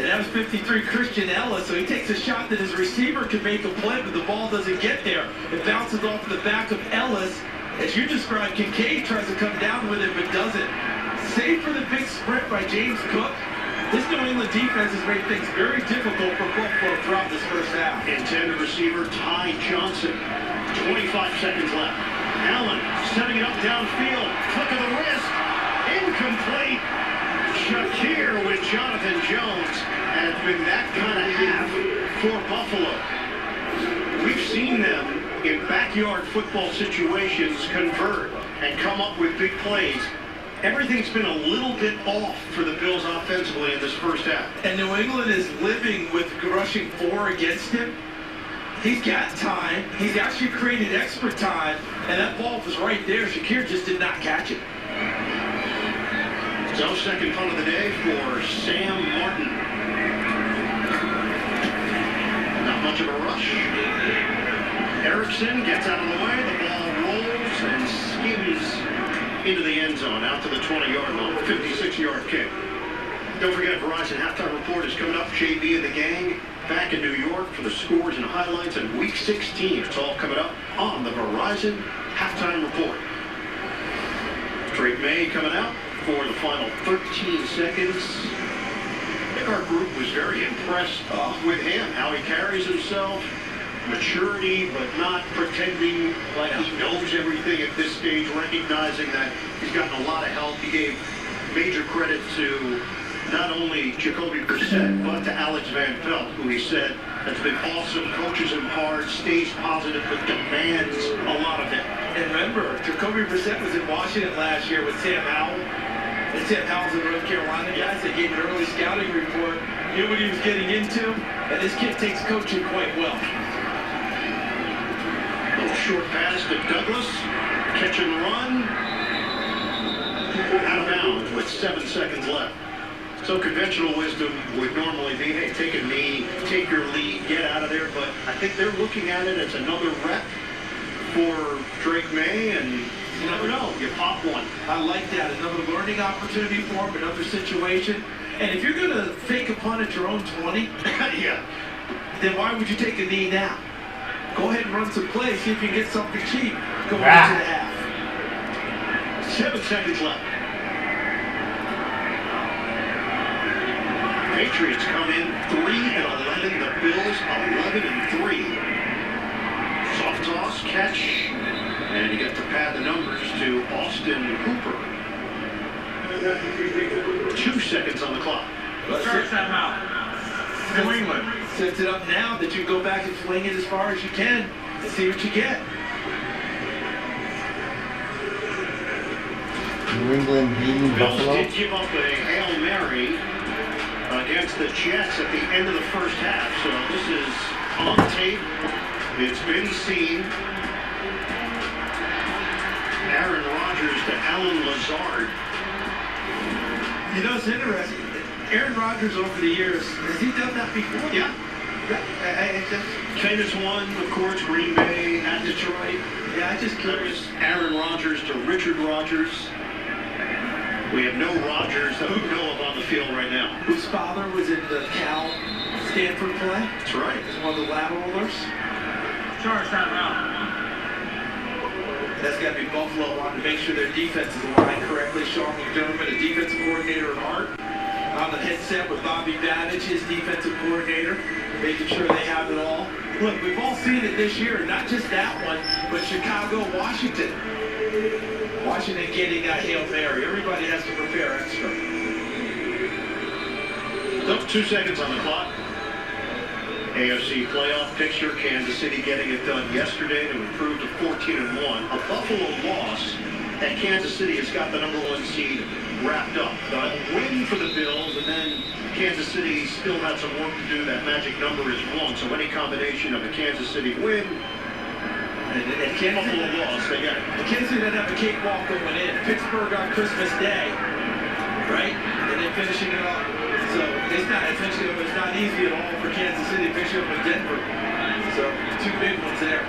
And that was 53 Christian Ellis, so he takes a shot that his receiver can make a play, but the ball doesn't get there. It bounces off the back of Ellis. As you described, Kincaid tries to come down with it, but doesn't. Save for the big sprint by James Cook. This New England defense has made things very difficult for Buffalo throughout this first half. Intended receiver Ty Johnson. 25 seconds left. Allen setting it up downfield. Flick of the wrist. Incomplete. Shakir with Jonathan Jones. And it's been that kind of half for Buffalo. We've seen them in backyard football situations convert and come up with big plays. Everything's been a little bit off for the Bills offensively in this first half. And New England is living with rushing 4 against him. He's got time. He's actually created extra time. And that ball was right there. Shakir just did not catch it. So second punt of the day for Sam Martin. Not much of a rush. Erickson gets out of the way. The ball rolls and skims into the end zone, out to the 20-yard line, 56-yard kick. Don't forget, Verizon Halftime Report is coming up. JB and the gang back in New York for the scores and highlights in Week 16. It's all coming up on the Verizon Halftime Report. Drake May coming out for the final 13 seconds. I think our group was very impressed with him, how he carries himself. Maturity, but not pretending like he knows everything at this stage, recognizing that he's gotten a lot of help. He gave major credit to not only Jacoby Brissett, but to Alex Van Pelt, who he said has been awesome, coaches him hard, stays positive, but demands a lot of him. And remember, Jacoby Brissett was in Washington last year with Sam Howell. And Sam Howell's in North Carolina guys. They gave an early scouting report, knew what he was getting into, and this kid takes coaching quite well. Little short pass to Douglas. Catch and run. Out of bounds with 7 seconds left. So conventional wisdom would normally be, hey, take a knee, take your lead, get out of there. But I think they're looking at it as another rep for Drake May, and you never know. You pop one. I like that. Another learning opportunity for him, another situation. And if you're going to fake a punt at your own 20, yeah, then why would you take a knee now? Go ahead and run some plays, see if you can get something cheap going into the half. 7 seconds left. Patriots come in 3-11. The Bills 11-3. Soft toss, catch, and you get to pad the numbers to Austin Hooper. 2 seconds on the clock. Start timeout. New England sets it up now that you go back and fling it as far as you can and see what you get. New England beating Bills Buffalo. did give up a Hail Mary against the Jets at the end of the first half. So this is on tape. It's been seen. Aaron Rodgers to Allen Lazard. You know, it's interesting. Aaron Rodgers over the years, has he done that before? Yeah. Famous one, of course, Green Bay at Detroit. Yeah, I just curious. Aaron Rodgers to Richard Rodgers. We have no Rodgers that we know of on the field right now. Whose father was in the Cal Stanford play. That's right. He's one of the lateralers. Charge timeout. That's got to be Buffalo wanting to make sure their defense is aligned correctly. Sean McDermott, a defensive coordinator at heart, on the headset with Bobby Babich, his defensive coordinator, making sure they have it all. Look, we've all seen it this year, not just that one, but Chicago, Washington. Washington getting a Hail Mary. Everybody has to prepare extra. So 2 seconds on the clock. AFC playoff picture, Kansas City getting it done yesterday to improve to 14-1. A Buffalo loss, and Kansas City has got the #1 seed wrapped up. A win for the Bills, and then Kansas City still had some work to do. That magic number is 1, so any combination of a Kansas City win and Buffalo loss, they got it. Kansas City didn't have a cakewalk going in. Pittsburgh on Christmas Day, right? And then finishing it off. So it's not easy at all for Kansas City finishing up with Denver. So 2 big ones there.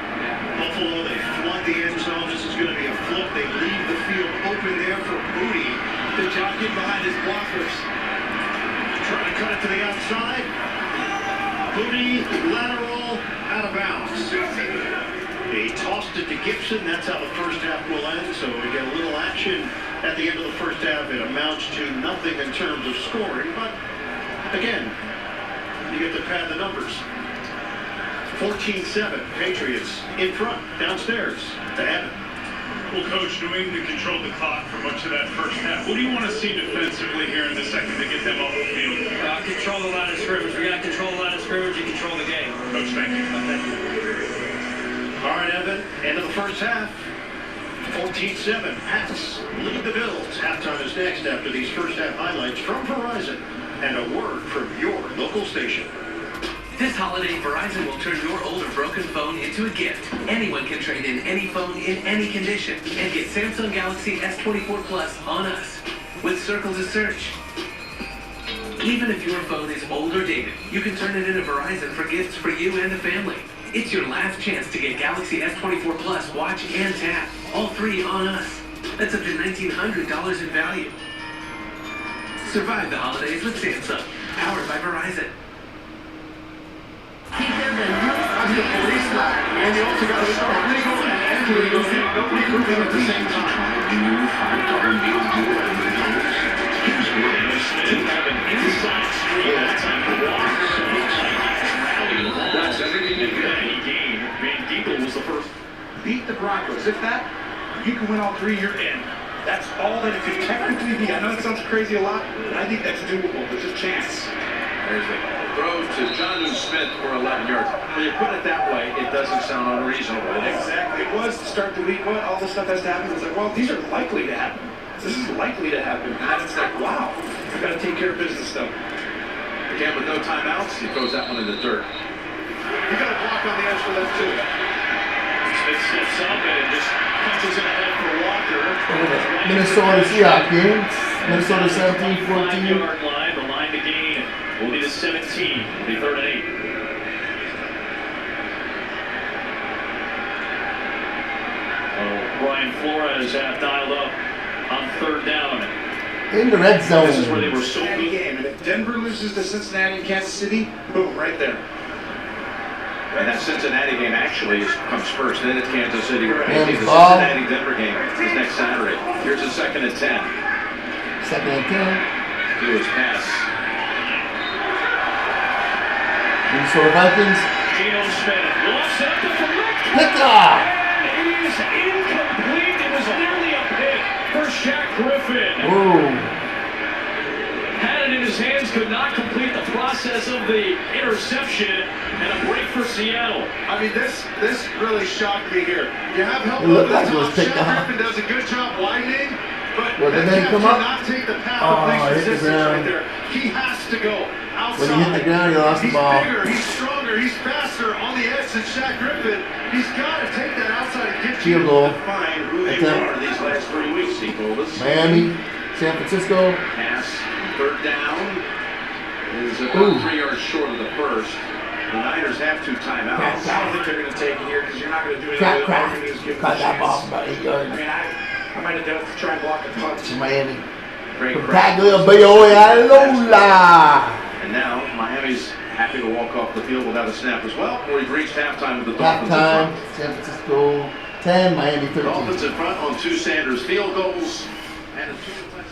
Buffalo, they flood the end zone. This is going to be a flip. They leave the field open there for Moody. Good job getting behind his blockers. Trying to cut it to the outside. Booty, lateral, out of bounds. He tossed it to Gibson. That's how the first half will end. So we get a little action at the end of the first half. It amounts to nothing in terms of scoring. But, again, you get to pad the numbers. 14-7, Patriots in front, downstairs to Evan. Well, Coach, New England controlled the clock for much of that first half. What do you want to see defensively here in the second to get them off the field? Control the line of scrimmage. We got to control the line of scrimmage. You control the game. Coach, thank you. All right, Evan, end of the first half. 14-7, Pats lead the Bills. Halftime is next after these first half highlights from Verizon and a word from your local station. This holiday, Verizon will turn your old or broken phone into a gift. Anyone can trade in any phone in any condition and get Samsung Galaxy S24 Plus on us with Circle to Search. Even if your phone is old or dated, you can turn it into Verizon for gifts for you and the family. It's your last chance to get Galaxy S24 Plus watch and tap, all three on us. That's up to $1,900 in value. Survive the holidays with Samsung, powered by Verizon. That's the police line. And you also got to start legal and illegal. Nobody moving at the same time. That's everything you got. Any game, Van Ginkel was the first. Beat the Broncos. If that, you can win all three, you're in. That's all that it could technically be. I know that sounds crazy a lot, but I think that's doable. There's a chance. There's the throw to Jonnu Smith for 11 yards. When you put it that way, it doesn't sound unreasonable. Exactly. It was to start the week. What? All this stuff has to happen. It's like, well, these are likely to happen. This is likely to happen. And then it's like, wow, I've got to take care of business stuff. Again, with no timeouts, he throws that one in the dirt. You got a block on the edge for that too. Smith steps up and just punches it ahead for Walker. Minnesota Seahawks game. Minnesota 17-14. 5-yard line. The line to gain will be the 17. It'll be 3rd and 8. Brian Flores dialed up on 3rd down. In the red zone. This is where they were so Cincinnati good. game. And if Denver loses to Cincinnati and Kansas City, boom, right there. And that Cincinnati game actually comes first. Then it's Kansas City. And The ball. Cincinnati-Denver game is next Saturday. Here's a 2nd and 10. 2nd and 10. Do his pass. Minnesota Vikings. Geno Smith lofts it up to Metcalf. Pickoff. And it is incomplete. It was nearly a pick for Shaq Griffin. Ooh. Had it in his hands, could not complete the process of the interception, and a break for Seattle. I mean, this really shocked me here. You have help It looked over like the it was top. picked Shaq off. Griffin does a good job widening, but Well, did they Metcalf come up? cannot take the path Oh, of least hit the resistance right ground. there. He has to go outside. When he hit the ground, he lost the ball. He's bigger, he's stronger, he's faster on the edge than Shaq Griffin. He's got to take that outside and get Field goal. Find who they Attempt. are these last 3 weeks, he told us. Miami. San Francisco. Pass, 3rd down, is about Ooh. 3 yards short of the first. The Niners have 2 timeouts. I don't think they're going to take it here because you're not going to do anything. Crack, All crack. you're gonna do is give them Caught a that ball chance. from about 8 I yards. mean, I might have done it to try and block a punch. To Miami. Great From crack. Tagliabue. And now Miami's happy to walk off the field without a snap as well. We've reached halftime with the Dolphins in Halftime. front. San Francisco 10, Miami 13. Dolphins in front on 2 Sanders field goals and a 2 touchdown.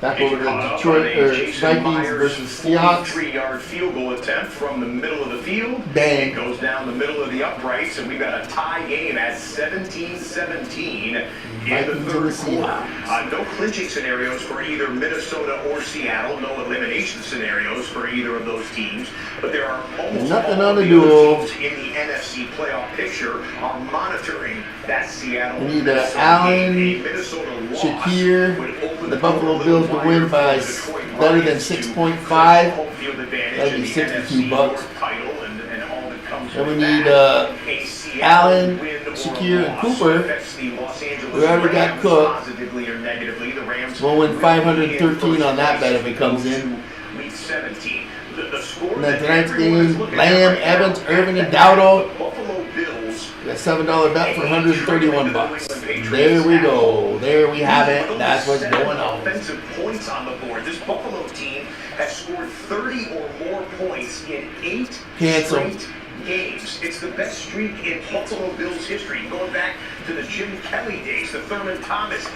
Back over to Detroit or Vikings versus Seahawks. 3-yard field goal attempt from the middle of the field. Bang. It goes down the middle of the uprights, and we've got a tie game at 17-17 in the Vikings and the 3rd Seahawks. quarter. No clinching scenarios for either Minnesota or Seattle. No elimination scenarios for either of those teams. But there are almost Nothing all on the the duel. other teams in the NFC playoff picture are monitoring that Seattle. We need, Minnesota Allen, game. A Minnesota loss Shakir, would open the door Buffalo a little Bills to wider win for by the Detroit better than Lions to 6.5. home field advantage That'd in be the 62 NFC bucks. North title and all that comes And we with need, that. A Seattle Allen, win or Shakir, and loss Cooper. affects the Los Angeles We already got Rams Cook. positively or negatively. The Rams We'll win will 513 be in on that bet if first it comes place in. to Week 17. The score And then that tonight's everyone is game, looking Lamb, at right now, Evans, Irvin, and Dowdle. the Buffalo Bills. We got $7 bet for 131 bucks. There we go. There we have it. That's what's going on. Offensive points on the board. This Buffalo team has scored 30 or more points in 8 Cancel. straight games. It's the best streak in Buffalo Bills history, going back to the Jim Kelly days, the Thurman Thomas,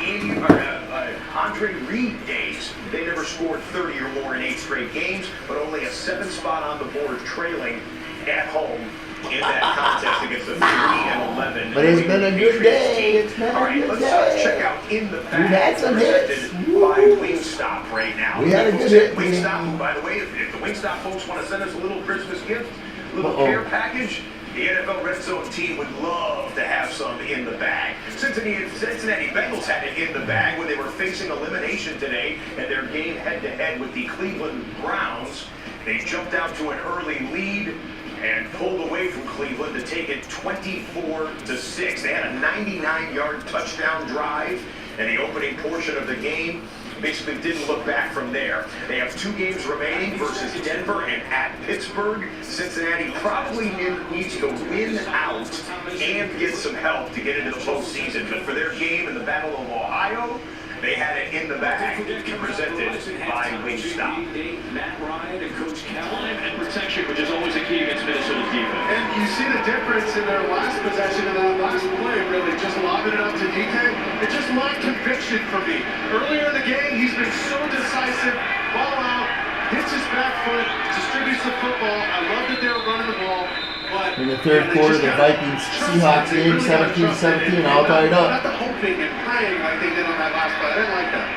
Andre Reed days. They never scored 30 or more in 8 straight games, but only a 7th spot on the board, trailing at home in that contest against the 3-11. But it's been a good day. It's been All a right, good let's day. check out In the Bag. We've had some hits. Presented by Wingstop right now. We had a People good said hit. Wingstop, by the way, if the Wingstop folks want to send us a little Christmas gift, a little Uh-oh. care package, the NFL Red Zone team would love to have some in the bag. Cincinnati Bengals had it in the bag when they were facing elimination today in their game head-to-head with the Cleveland Browns. They jumped out to an early lead and pulled away from Cleveland to take it 24-6. They had a 99-yard touchdown drive in the opening portion of the game. Basically didn't look back from there. They have 2 games remaining versus Denver and at Pittsburgh. Cincinnati probably needs to win out and get some help to get into the postseason. But for their game in the Battle of Ohio, they had it in the bag, presented by Wingstop. Matt Ryan and Coach Callahan and protection, which is always a key against Minnesota's defense. And you see the difference in their last possession and that last play, really, just lobbing it up to DK. It just lacked conviction for me. Earlier in the game, he's been so decisive, ball out, hits his back foot, distributes the football. I love that they were running the ball. But In the third quarter, the Vikings-Seahawks game, 17-17, all tied up. Not the hoping and praying like they did on that last play. I didn't like that.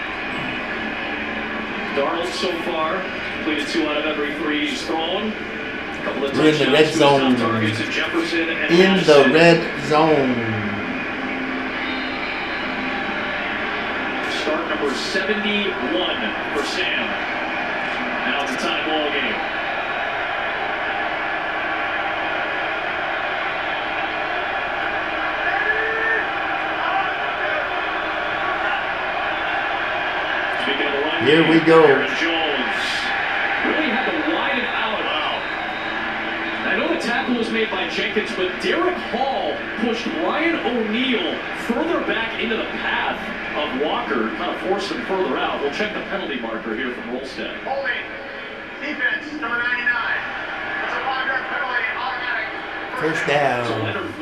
Darnold so far completed 2 out of every 3 he's thrown. A couple of We're in the touchdowns, red 2 zone. top targets in Jefferson and In the Madison. red zone. Start number 71 for Sam. Now it's a tie ball game. Speaking of the run Here game, we go. Aaron Jones really had to widen out. I know the tackle was made by Jenkins, but Derek Hall pushed Ryan O'Neal further back into the path of Walker, kind of forced him further out. We'll check the penalty marker here from Rolstead. Holding. Defense, number 99. That's a 5-yard penalty, automatic. First So down. Leonard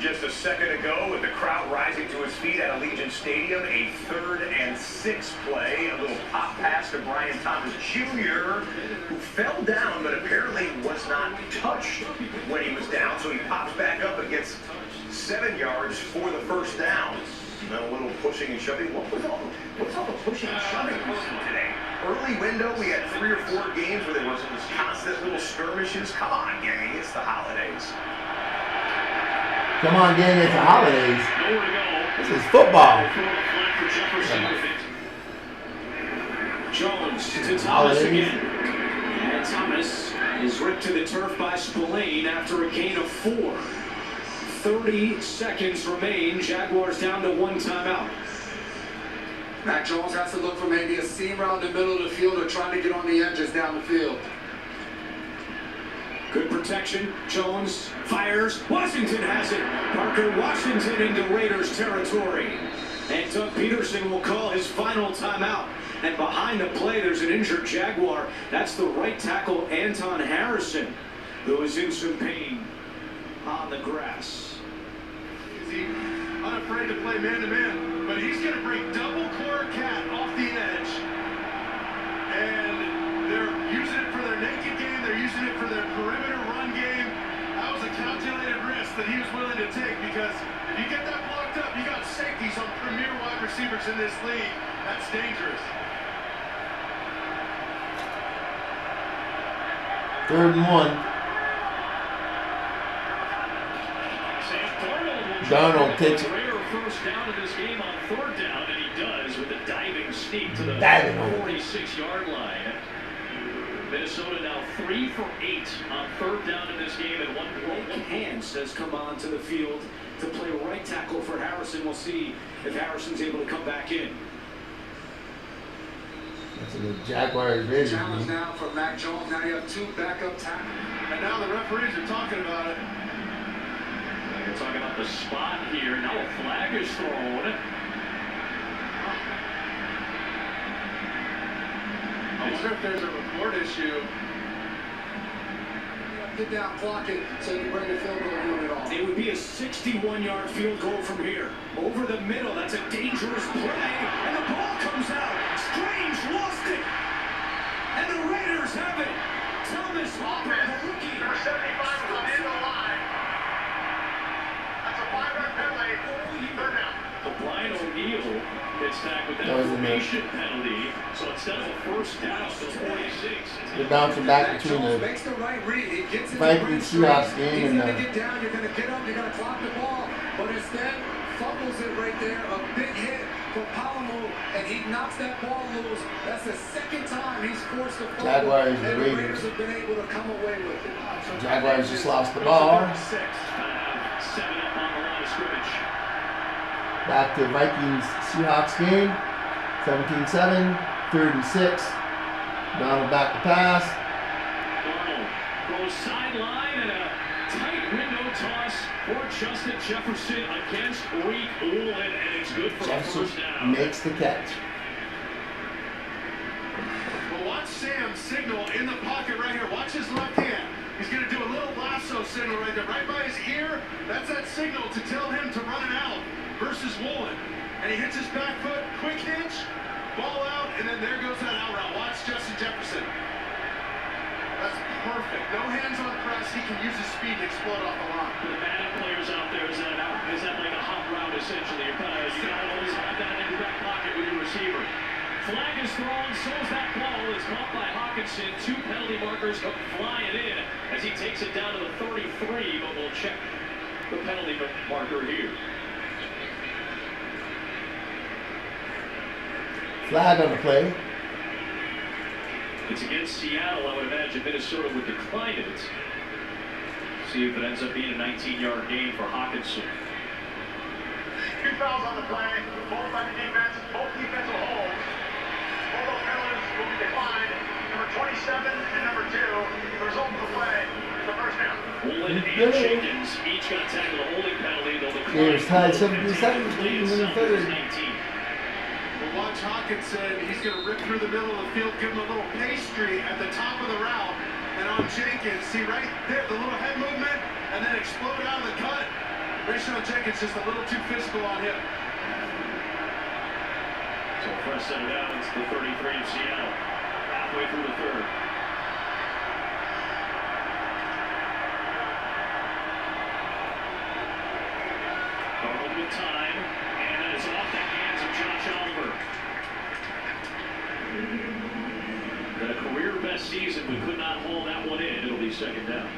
Just a second ago, with the crowd rising to his feet at Allegiant Stadium, a 3rd and 6 play. A little pop pass to Brian Thomas Jr., who fell down, but apparently was not touched when he was down. So he pops back up and gets 7 yards for the first down. And then a little pushing and shoving. What's all the pushing and shoving today? Early window, we had 3 or 4 games where there was constant little skirmishes. Come on, gang, it's the holidays. Come on, gang, it's the holidays. nowhere to go. This is football. For Jefferson. Jones to Thomas Holidays. again. And Thomas is ripped to the turf by Spillane after a gain of 4. 30 seconds remain. Jaguars down to 1 timeout. Mac Jones has to look for maybe a seam route in the middle of the field or trying to get on the edges down the field. Good protection. Jones fires. Washington has it. Parker Washington into Raiders territory. And Doug Peterson will call his final timeout. And behind the play, there's an injured Jaguar. That's the right tackle, Anton Harrison, who is in some pain on the grass. Is he unafraid to play man-to-man? But he's going to bring double core cat off the edge. And they're using it for their naked game. They're using it for their perimeter run game. That was a calculated risk that he was willing to take because if you get that blocked up, you got safeties on premier wide receivers in this league. That's dangerous. 3rd and 1. Darnold takes it. Rare first down of this game on 3rd down, and he does with a diving sneak to the Diving hole. 46-yard line. Minnesota now 3 for 8 on 3rd down in this game, and 1 broken hands has come on to the field to play right tackle for Harrison. We'll see if Harrison's able to come back in. That's a good Jaguars ready. Challenge now for Mac Jones. Now you have 2 backup tackles. And now the referees are talking about it. We're talking about the spot here. Now a flag is thrown. I wonder if there's a report issue. Get down, clock it, so you bring the field goal unit off. It would be a 61-yard field goal from here. Over the middle, that's a dangerous play, and the ball comes out. Strange lost it, and the Raiders have it. Thomas Hopper, the rookie. Number 75 is on the end of the line. That's a 5-yard penalty. Third down. But Brian O'Neill gets tagged with that That was in there. formation penalty. So instead of a first down, it's 46. They're bouncing back between Jones the makes the right read. He gets in Vikings the right Seahawks straight. game He's and gonna get down. You're gonna get up. You're gonna clock the ball. But instead, fumbles it right there. A big hit for Palomo, and he knocks that ball loose. That's the second time he's forced a fumble. Jaguars and and the Raiders. Raiders have been able to come away with it. Jaguars just lost the ball. 7 up on the line of scrimmage. Back to Vikings Seahawks game. 17-7, 36. Donald back to pass. Darnold goes sideline and a tight window toss for Justin Jefferson against Reek Woolen, and it's good for a Jefferson first down. makes the catch. Well, watch Sam signal in the pocket right here. Watch his left hand. He's going to do a little lasso signal right there, right by his ear. That's that signal to tell him to run it out versus Woolen. And he hits his back foot, quick hitch, ball out, and then there goes that out route. Watch Justin Jefferson. That's perfect. No hands on press. He can use his speed to explode off the line. For the Madden players out there, is that like a hot route essentially? You gotta always have that in your back pocket with your receiver. Flag is thrown, so is that ball. It's caught by Hawkinson. 2 penalty markers come flying in as he takes it down to the 33, but we'll check the penalty marker here. Flag on the play. It's against Seattle. I would imagine Minnesota would decline it. See if it ends up being a 19-yard gain for Hawkinson. 2 fouls on the play, both by the defense, both defensive holds. Both those penalties will be declined. Number 27 and number 2. The result of the play is the first down. Woolen and Jenkins each got tackled a holding penalty. They'll decline. Game's tied both, 17-7, and take the play in the itself third. as 19. But watch Hawkinson. He's going to rip through the middle of the field, give him a little pastry at the top of the route. And on Jenkins, see right there, the little head movement, and then explode out of the cut. Rayshon Jenkins just a little too physical on him. So first set of downs, the 33 of Seattle. Halfway through the third. Darnold with time, and that is off the hands of Josh Oliver. The career-best season, we could not hold that one in. It'll be second down.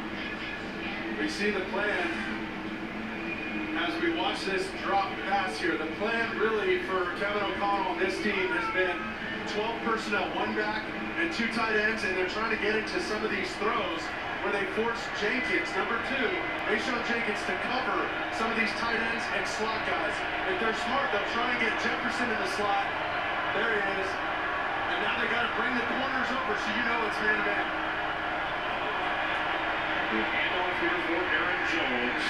We see the plan as we watch this drop pass here. The plan really for Kevin O'Connell and this team has been 12 personnel, 1 back and 2 tight ends, and they're trying to get into some of these throws where they force Jenkins, number 2, Rayshon Jenkins, to cover some of these tight ends and slot guys. If they're smart, they'll try and get Jefferson in the slot. There he is. And now they got to bring the corners over so you know it's man-to-man. The handoff here for Aaron Jones.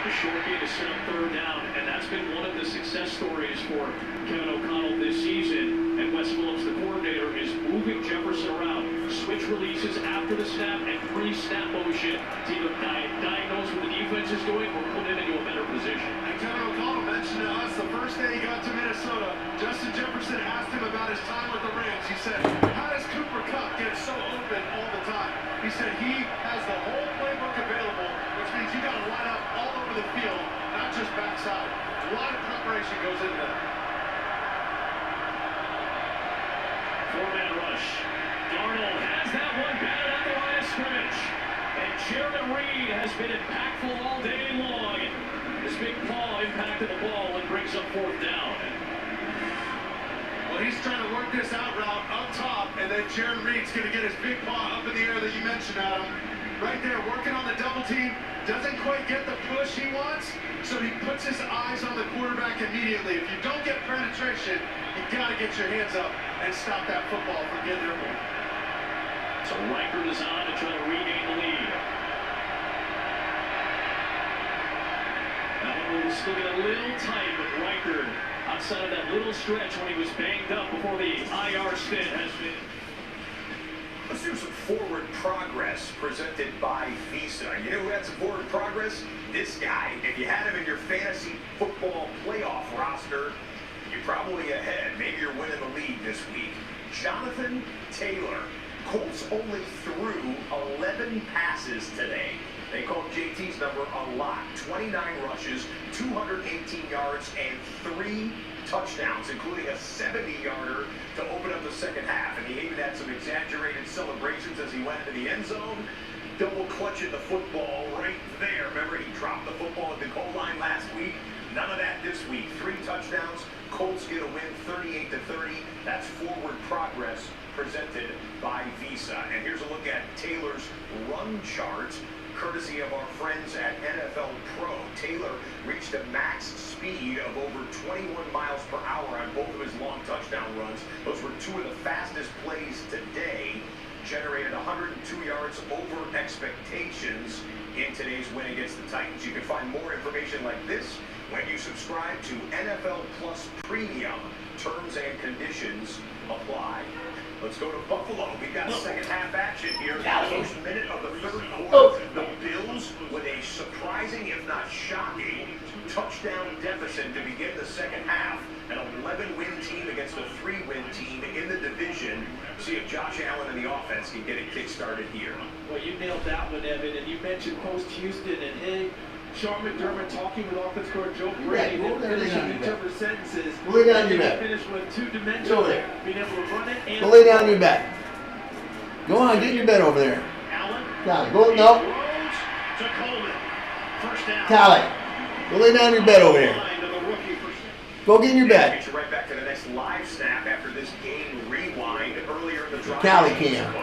The short game to set up third down, and that's been one of the success stories for Kevin O'Connell this season. And Wes Phillips, the coordinator, is moving Jefferson around. Switch releases after the snap and pre-snap motion to either diagnose what the defense is doing or put it into a better position. And Kevin O'Connell mentioned to us the first day he got to Minnesota, Justin Jefferson asked him about his time with the Rams. He said, how does Cooper Kupp get so open all the time? He said he has the whole playbook available, which means you got to line up all over the field, not just backside. A lot of preparation goes into that. 4-man rush. Darnold has that one batted at the line of scrimmage. And Jeremy Reed has been impactful all day long. His big paw impacted the ball and brings up 4th down. Well, he's trying to work this out route up top, and then Jaron Reed's going to get his big paw up in the air that you mentioned, Adam. Right there, working on the double team. Doesn't quite get the push he wants, so he puts his eyes on the quarterback immediately. If you don't get penetration, you got to get your hands up and stop that football from getting airborne. So Reichard is on to try to regain the lead. That one was still a little tight, but Reichard, outside of that little stretch when he was banged up before the IR stint, has been Let's do some forward progress presented by Visa. You know who had some forward progress? This guy. If you had him in your fantasy football playoff roster, you're probably ahead. Maybe you're winning the league this week. Jonathan Taylor. Colts only threw 11 passes today. They called JT's number a lot. 29 rushes, 218 yards, and 3 touchdowns, including a 70-yarder to open up the second half. And he even had some exaggerated celebrations as he went into the end zone. Double clutching the football right there. Remember, he dropped the football at the goal line last week. None of that this week. 3 touchdowns. Colts get a win 38-30. That's forward progress presented by Visa. And here's a look at Taylor's run chart, courtesy of our friends at NFL Pro. Taylor reached a max speed of over 21 miles per hour on both of his long touchdown runs. Those were 2 of the fastest plays today. Generated 102 yards over expectations in today's win against the Titans. You can find more information like this when you subscribe to NFL Plus Premium. Terms and conditions apply. Let's go to Buffalo. We've got second half action here. First minute of the third quarter. The Bills with a surprising, if not shocking, touchdown deficit to begin the second half. An 11-win team against a 3-win team in the division. See if Josh Allen and the offense can get it kick-started here. Well, you nailed that one, Evan. And you mentioned post-Houston and hey, Sean McDermott talking with offense coordinator Joe Brady, then finishing each other's sentences. Lay down your back. Finish with 2 dimensional, being able to run it and go lay down your back. Go on, get in your bed over there. Allen. Callie, go, no. To Coleman. First down. Callie, go lay down your bed over there. Go get in your bed. Get you right back to the next live snap after this game rewind earlier in the drive. Callie can.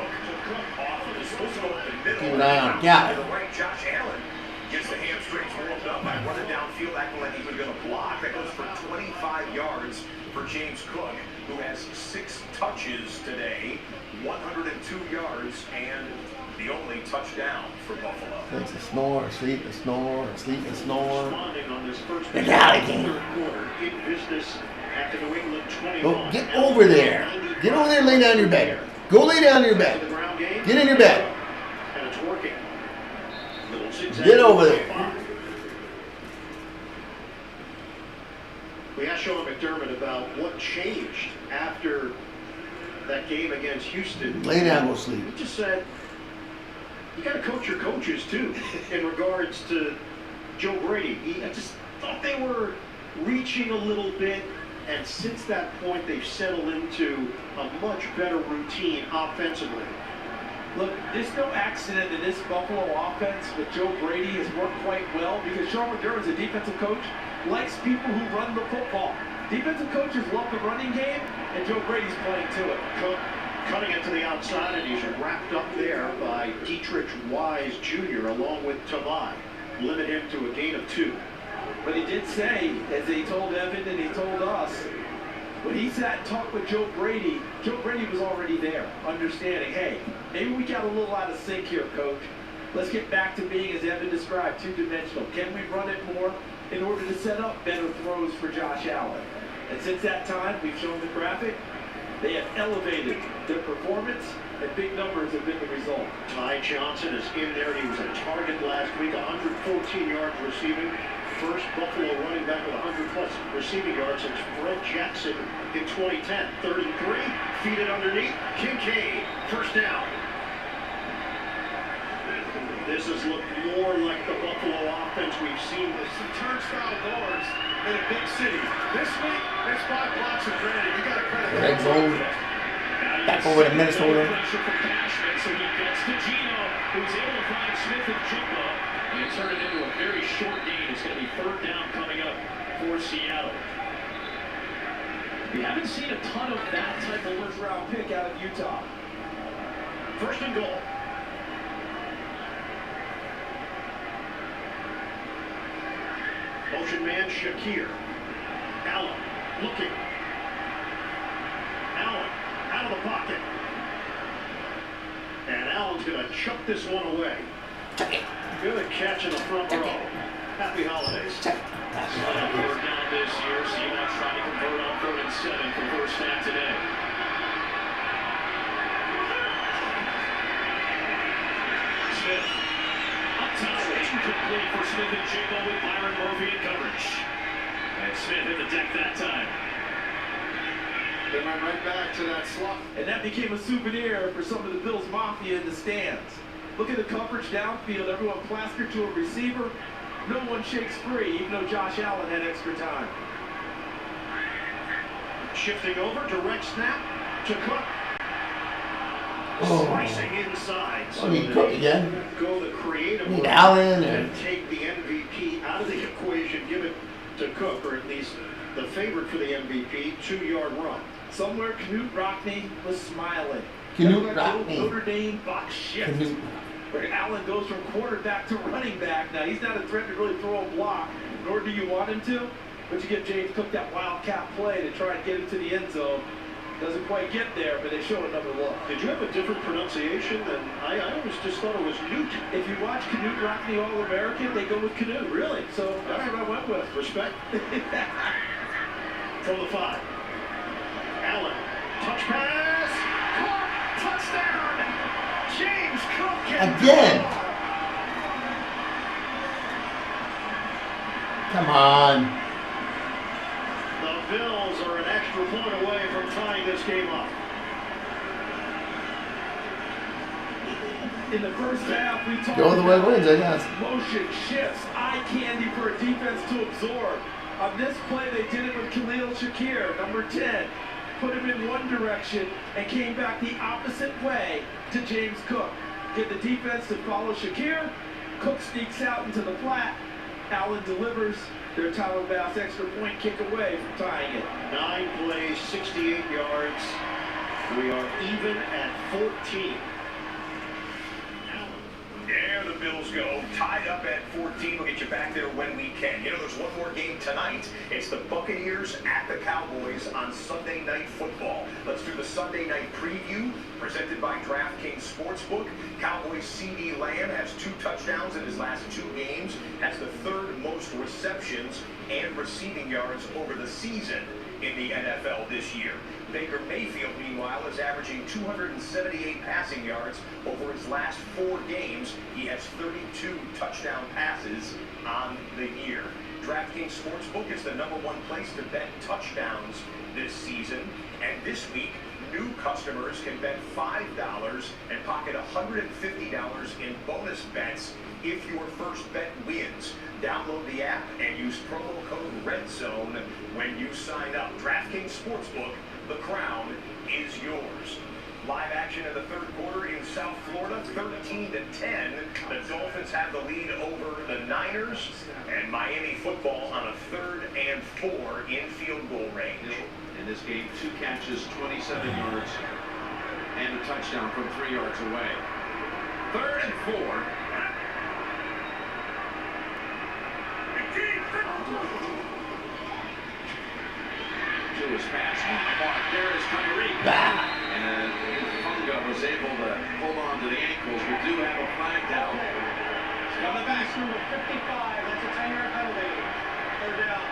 Keep an eye on Callie. To the right, Josh Allen gets the hamstrings warmed up by running downfield, acting like he was going to block. That goes for 25 yards for James Cook, who has 6 touches today, 102 yards, and the only touchdown for Buffalo. Thanks to snore, sleep and snore, sleep and snore. Responding on this first The Callie can. third quarter in business at the New England 21. Go get over there. Get over there and lay down your bed. Go lay down your bed. Get in your bed. And it's working. Get over there. We asked Sean McDermott about what changed after that game against Houston. Lay down, go sleep. He just said, you got to coach your coaches too, in regards to Joe Brady. I just thought they were reaching a little bit, and since that point, they've settled into a much better routine offensively. Look, there's no accident that this Buffalo offense with Joe Brady has worked quite well because Sean McDermott's a defensive coach, likes people who run the football. Defensive coaches love the running game, and Joe Brady's playing to it. Cook cutting it to the outside, and he's wrapped up there by Dietrich Wise Jr. along with Tavai. Limit him to a gain of 2. But he did say, as he told Evan and he told us, when he sat and talked with Joe Brady was already there, understanding, hey, maybe we got a little out of sync here, coach. Let's get back to being, as Evan described, 2-dimensional. Can we run it more in order to set up better throws for Josh Allen? And since that time, we've shown the graphic, they have elevated their performance, and big numbers have been the result. Ty Johnson is in there. He was a target last week, 114 yards receiving. First Buffalo running back with 100-plus receiving yards since Fred Jackson in 2010. 33, feed it underneath. Kincaid, first down. This has looked more like the Buffalo offense we've seen. Some turnstile doors in a big city. This week, it's 5 blocks of granted. You got to credit Red zone. Back over to Minnesota. So he gets to Gino, who's able to find Smith and Jumbo and turn it into a very short gain. It's going to be 3rd down coming up for Seattle. We haven't seen a ton of that type of First-round pick out of Utah. 1st and goal. Motion man Shakir. Allen looking. Allen out of the pocket. And Allen's going to chuck this one away. Good catch in the front row. Happy holidays. down this year. Seahawks trying to convert on 3rd and 7 for first half today. lead for Smith and Jiggle with Byron Murphy in coverage. And Smith hit the deck that time. They went right back to that slot. And that became a souvenir for some of the Bills Mafia in the stands. Look at the coverage downfield. Everyone plastered to a receiver. No one shakes free, even though Josh Allen had extra time. Shifting over, direct snap to Cook. Oh. Slicing inside. Oh, you Cook again. Go the creative Need route Allen and take the MVP out of the equation. Give it to Cook, or at least the favorite for the MVP. 2-yard run. Somewhere Knute Rockne was smiling. Knute That little Rockne. Notre Dame box shift. Knute. Where Allen goes from quarterback to running back. Now, he's not a threat to really throw a block, nor do you want him to. But you give James Cook that wildcat play to try and get him to the end zone. Doesn't quite get there, but they show another look. Did you have a different pronunciation than I always just thought it was Newt. If you watch Knute Rockne All-American, they go with Knute. Really? So that's what I went with. Respect. From the 5. Allen. Touch pass. Caught. Touchdown. James Cook. Again. Come on. The Bills are an extra point away from tying this game up. In the first half, we talked Go the way it about wins, I guess. motion shifts, eye candy for a defense to absorb. On this play, they did it with Khalil Shakir, number 10. Put him in one direction and came back the opposite way to James Cook. Get the defense to follow Shakir. Cook sneaks out into the flat. Allen delivers their Tyler Bass extra point kick away from tying it. 9 plays, 68 yards. We are even at 14. There the Bills go, tied up at 14. We'll get you back there when we can. You know, there's one more game tonight. It's the Buccaneers at the Cowboys on Sunday Night Football. Let's do the Sunday Night Preview, presented by DraftKings Sportsbook. Cowboys CeeDee Lamb has 2 touchdowns in his last 2 games, has the 3rd most receptions and receiving yards over the season in the NFL this year. Baker Mayfield, meanwhile, is averaging 278 passing yards over his last 4 games. He has 32 touchdown passes on the year. DraftKings Sportsbook is the #1 place to bet touchdowns this season. And this week, new customers can bet $5 and pocket $150 in bonus bets if your first bet wins. Download the app and use promo code REDZONE when you sign up. DraftKings Sportsbook, the crown is yours. Live action in the 3rd quarter in South Florida, 13-10. The Dolphins have the lead over the Niners, and Miami football on a 3rd and 4 in field goal range. In this game, 2 catches, 27 yards, and a touchdown from 3 yards away. 3rd and 4. Lewis pass on the mark. There is Tyreek. And Funga was able to hold on to the ankles. We do have a flag down. Coming back, number 55. That's a 10-yard penalty. 3rd down.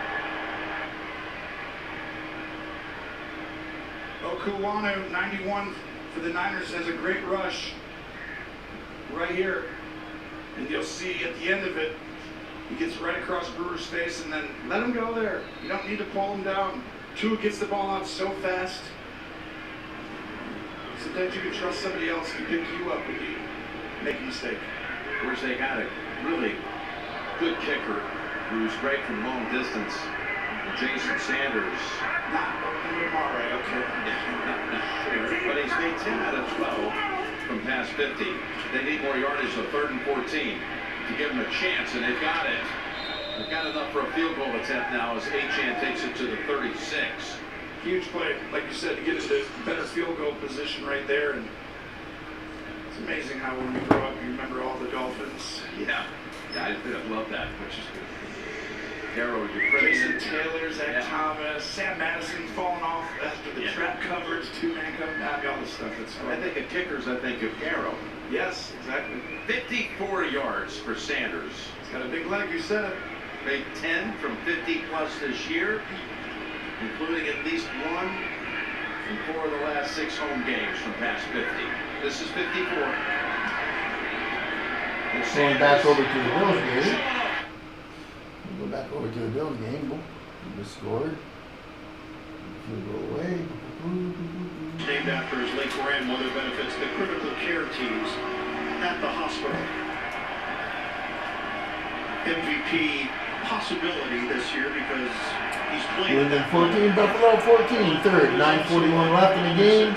Okuwanu, 91 for the Niners, has a great rush right here. And you'll see at the end of it, he gets right across Brewer's face, and then let him go there. You don't need to pull him down. Tua gets the ball out so fast. Sometimes you can trust somebody else to pick you up when you make a mistake. Of course, they got a really good kicker who's great from long distance. Jason Sanders. Not Amare, okay. But he's made 10 out of 12 from past 50. They need more yardage, so 3rd and 14 to give them a chance, and they've got it. They've got enough for a field goal attempt now as Achane takes it to the 36. Huge play, like you said, to get into better field goal position right there. And it's amazing how when you grow up, you remember all the Dolphins. Yeah, I love that, which is good. Darrow, Jason Taylor, Zach Thomas, Sam Madison falling off after the trap coverage, 2-man coming down, all this stuff. That's I think of kickers, I think of Darrow. Yes, exactly. 54 yards for Sanders. He's got a big leg, you said it. Made 10 from 50 plus this year, including at least 1 in 4 of the last 6 home games from past 50. This is 54. Going back over to the Bills game. We'll go back over to the Bills game. Boom. We just scored. Field goal away. Named after his late grandmother, benefits the critical care teams at the hospital. MVP possibility this year because he's played New England 14, Buffalo 14, third. 9:41 left in the game.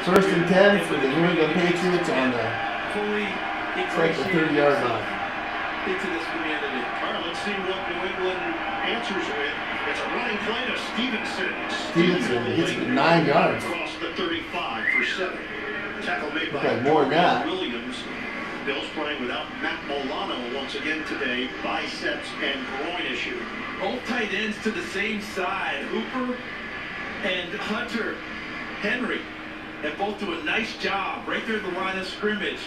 First and 10 for the New England Patriots on the Fully like the 30-yard line. into this community. All right, let's see what New England answers with. It's a running play to Stevenson. Stevenson gets it 9 yards. Across the 35 for 7. Tackle made by Okay, more than that. Williams. Bills playing without Matt Milano once again today. Biceps and groin issue. Both tight ends to the same side, Hooper and Hunter Henry, and both do a nice job right there at the line of scrimmage.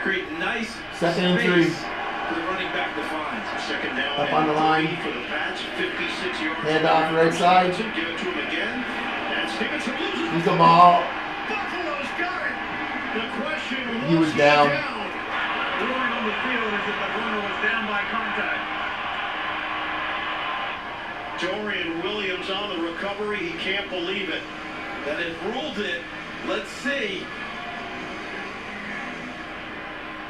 Create nice Second and space 3. for the running back to find. Second down Up on the line. for the Pats. 56 yards. Hand off right side. Give it to him again. And Stevenson loses. He's the ball. Buffalo's got it. The question He was down. The ruling on the field is that the runner was down by contact. Dorian Williams on the recovery. He can't believe it. That it ruled it. Let's see.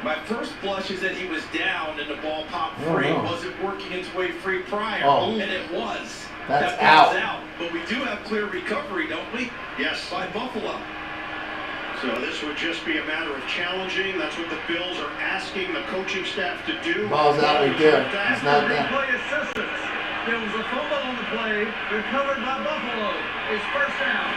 My first blush is that he was down and the ball popped Oh, free. no. Wasn't working its way free prior. Oh. And it was. That's That ball's out. out. But we do have clear recovery, don't we? Yes. By Buffalo. So this would just be a matter of challenging. That's what the Bills are asking the coaching staff to do. Ball's out right there. He's not down. Replay assistance. There was a fumble on the play, recovered by Buffalo. It's first down.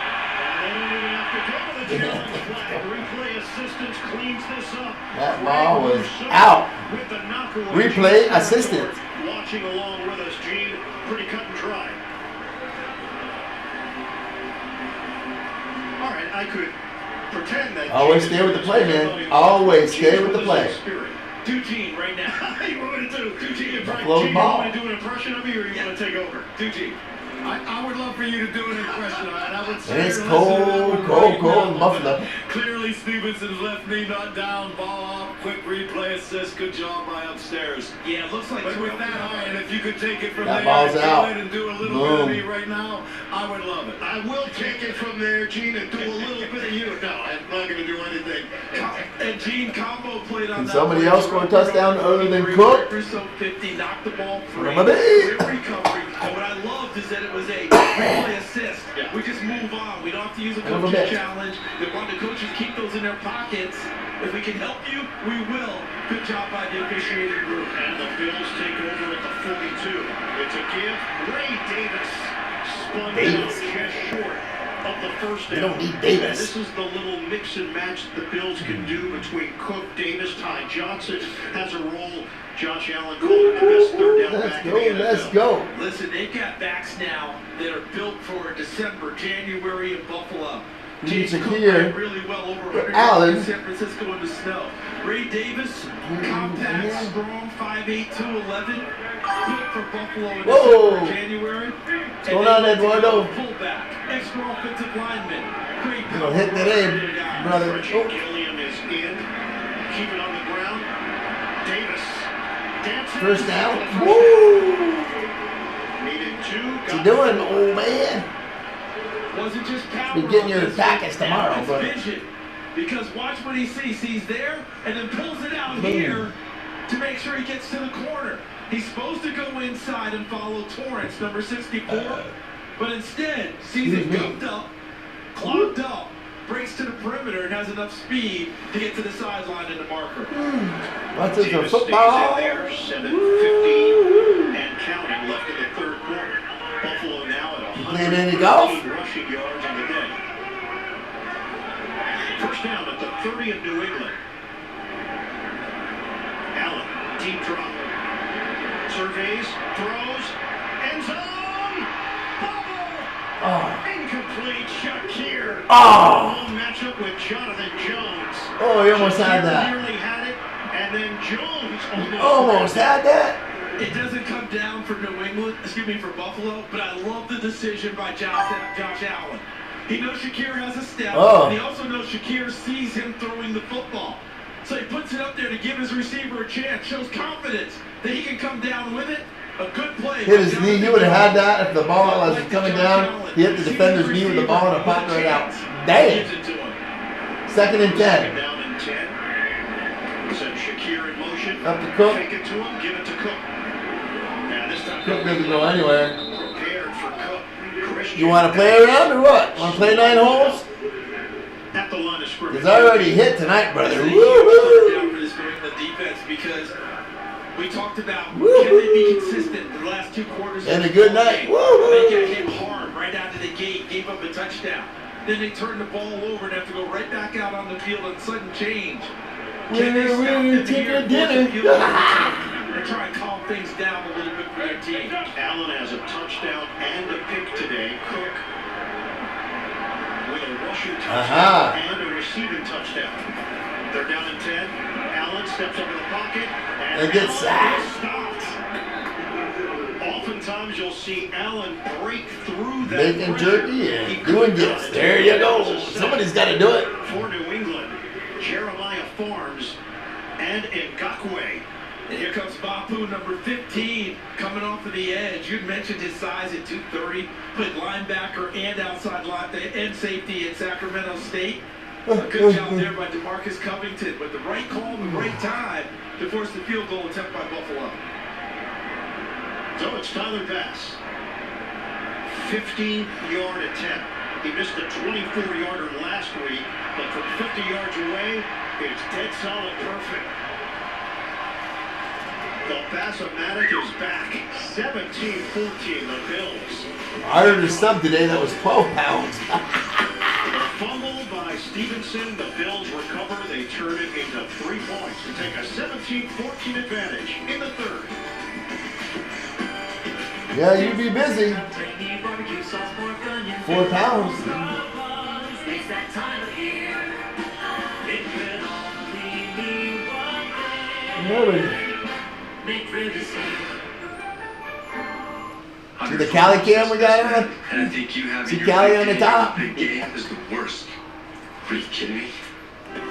They don't even have to go to the challenge flag. Replay assistance cleans this up. That ball was out. With the knockaway. Replay assistance. Watching along with us, Gene. Pretty cut and dry. All right, I could pretend that. Always stay with the play, man. Always stay with the play. Do Gene right now. You want me to do Gene impression? Buffalo You ball. want to do an impression of me, or you want to take over? Do Gene. I would love for you to do an impression of that. I would say And it's you're cold, listening to cold, right cold in now. Buffalo. Clearly, Stevenson's left knee not down, ball off, quick replay assist. Good job by upstairs. Yeah, it looks like But with that, Ian, if you could take it from That there ball's and out. go ahead and do a little bit of Boom. me right now, I would love it. I will take it from there, Gene, and do a little bit of you. No, I'm not going to do anything. And Gene Combo played on Can that. somebody play. else score a touchdown other than Cook? So 50, knocked the ball free. Remember that? Great recovery. And what I loved is that it was a replay assist. Yeah. We just move on. We don't have to use a Remember coaching that? challenge. They want the coaches to keep those in their pockets. If we can help you, we will. Good job by the officiating group. And the Bills take over at the 42. It's a give. Ray Davis spun Davis. out just short of the first down. They don't need And Davis. this is the little mix and match that the Bills can do between Cook, Davis, Ty Johnson has a role. Josh Allen called it the best third down Let's back go, in the let's NFL. go. Listen, they've got backs now that are built for December, January in Buffalo. We need James Cook Shakir. ran really well over 100 Allen. in San Francisco in the snow. Ray Davis, compact, Yeah. strong, 5'8", 211, built for Buffalo in Whoa. December, January. What's going on, Eduardo? Fullback, extra offensive lineman. Great You gonna hit today, brother. Reggie Oh. Gilliam is in. Keep it on the ground. Davis dancing. First down. First Woo! down. Needed two. What you doing, old man? Wasn't just power. Be getting on your this packets one. tomorrow, Now it's but- vision. Because watch what he sees. He's there and then pulls it out Boom. here to make sure he gets to the corner. He's supposed to go inside and follow Torrance, number 64, but instead sees it Excuse me. gumped up, clogged up, breaks to the perimeter and has enough speed to get to the sideline and the marker. What's this, a Davis football? stays in there, 7:50 and counting left in the third quarter. Buffalo now at Playing any golf? 113 rushing yards on the day. First down at the 30 of New England. Allen, deep drop. Surveys, throws, end zone. Bubble. Oh. Incomplete. Shakir. Oh. Long matchup with Jonathan Jones. Oh, he almost had Shakir that. nearly had it, and then Jones Almost had that. It doesn't come down for New England, for Buffalo, but I love the decision by Josh Allen. He knows Shakir has a step, Oh. and he also knows Shakir sees him throwing the football. So he puts puts it up there to give his receiver a chance. Shows confidence that he can come down with it. A good play. Hit his knee. You would have had that if the ball was coming down. He hit the defender's knee with the ball and it popped right out. Damn. 2nd and 10. Down and 10. Send Shakir in motion. Up to Cook. Take it to him. Give it to Cook. Now this time Cook doesn't go anywhere. prepared for Cook. Christian You want to play around or what? Want to play 9 holes? at the line of scrimmage. It's already hit tonight, brother. Down Woo-hoo. for this New England defense because we talked about can they be consistent the last 2 quarters. And of a good the night. game. Woo-hoo. They got hit hard right out of the gate, gave up a touchdown. Then they turned the ball over and have to go right back out on the field on sudden change. Can they stop them here chicken and dinner. force a field goal and try and calm things down a little bit for their team? Allen has a touchdown and a pick today. Cook with a rushing touchdown and a receiving touchdown. They're down to 10. Allen steps up in the pocket And gets sacked. stopped. Oftentimes you'll see Allen break through that Bacon pressure. jerky He and couldn't doing do this. it. There you go. Somebody's got to do it. For New England, Jeremiah Farms and Ngakwe. And here comes Bapu, number 15, coming off of the edge. You'd mentioned his size at 230, played linebacker and outside line and safety at Sacramento State. A good job there by DeMarcus Covington with the right call at the right time to force the field goal attempt by Buffalo. So it's Tyler Bass. 15-yard attempt. He missed a 24-yarder last week, but from 50 yards away, it's dead solid perfect. The Bass-O-Matic is back. 17-14, the Bills. I heard there's some today that was 12 pounds. A fumble by Stevenson. The Bills recover. They turn it into 3 points to take a 17-14 advantage in the third. Yeah, you'd be busy. 4 pounds. See the Cali cam we got on? And I think you have See Cali on the top? Big game is the worst. Are you kidding me?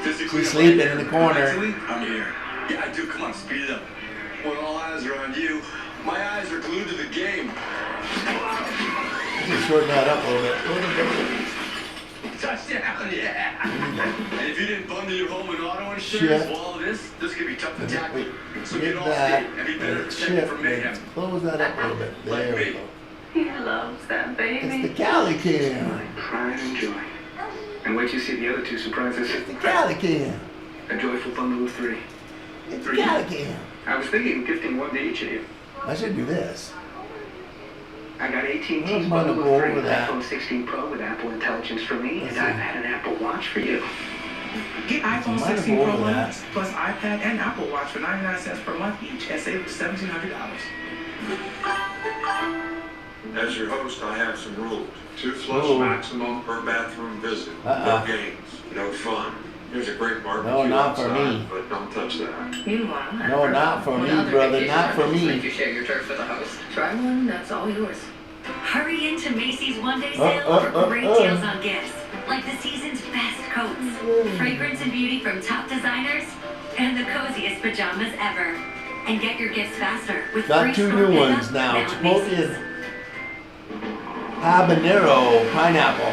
Physically, He's sleeping in the corner. mentally, I'm here. Yeah, I do. Come on, speed it up. When all eyes are on you, my eyes are glued to the game. Just shorten that up a little bit. Touchdown, yeah. And if you didn't bundle your home and auto insurance, Shift. well, all of this could be tough to tackle. Wait, So get get all that. state and be better protected Shift. from mayhem. Close that up a little bit. There we go. He loves that baby. It's the Cali cam. Pride and joy. And wait till you see the other 2 surprises. It's the Cali cam. A joyful bundle of 3. It's the Cali cam. I was thinking gifting one to each of you. I should do this. I got AT&T's I'm gonna bundle go of 3, over that. iPhone 16 Pro with Apple Intelligence for me, Let's and I've see. had an Apple Watch for you. Get iPhone Might have 16 go Pro over that. Max plus iPad and Apple Watch for 99 cents per month each and save $1,700. As your host, I have some rules. 2 flush Ooh. maximum per bathroom visit. Uh-uh. No games, no fun. There's a great barbecue No, not for outside, me. but don't touch that. Meanwhile, No, not for me, brother. Not for me. you share your turf with the host. Try one, that's all yours. Hurry into Macy's one-day sale for great deals on gifts, like the season's best coats, fragrance and beauty from top designers, and the coziest pajamas ever. And get your gifts faster with Got free 2 store new pickup ones now. at Chipotle Macy's. is habanero pineapple.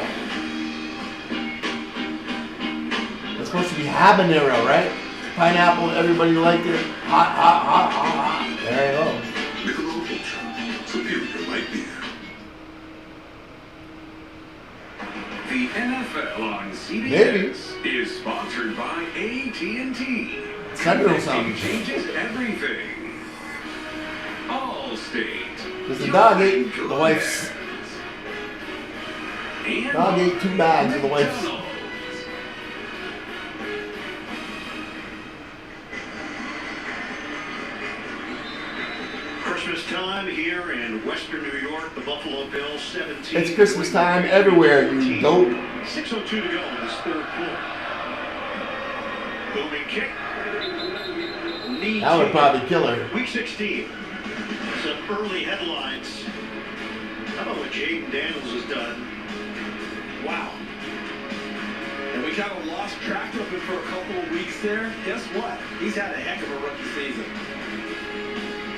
It's supposed to be habanero, right? Pineapple, everybody liked it. Hot, hot, hot, hot, hot. There you go. Michelob Ultra, superior light beer. The NFL on CBS Maybe. is sponsored by AT&T. Send her Connecting something. changes everything. Allstate. Because the dog ate the wife's. And Dog ate 2 bags of the wife's. McDonald's. Christmas time here in Western New York. The Buffalo Bills 17. It's Christmas time everywhere, you dope. 6:02 to go in this third quarter. Booming kick. Knee That would kick. probably kill her. Week 16. Some early headlines. How about what Jaden Daniels has done? Wow. And we kind of lost track of him for a couple of weeks there. Guess what? He's had a heck of a rookie season.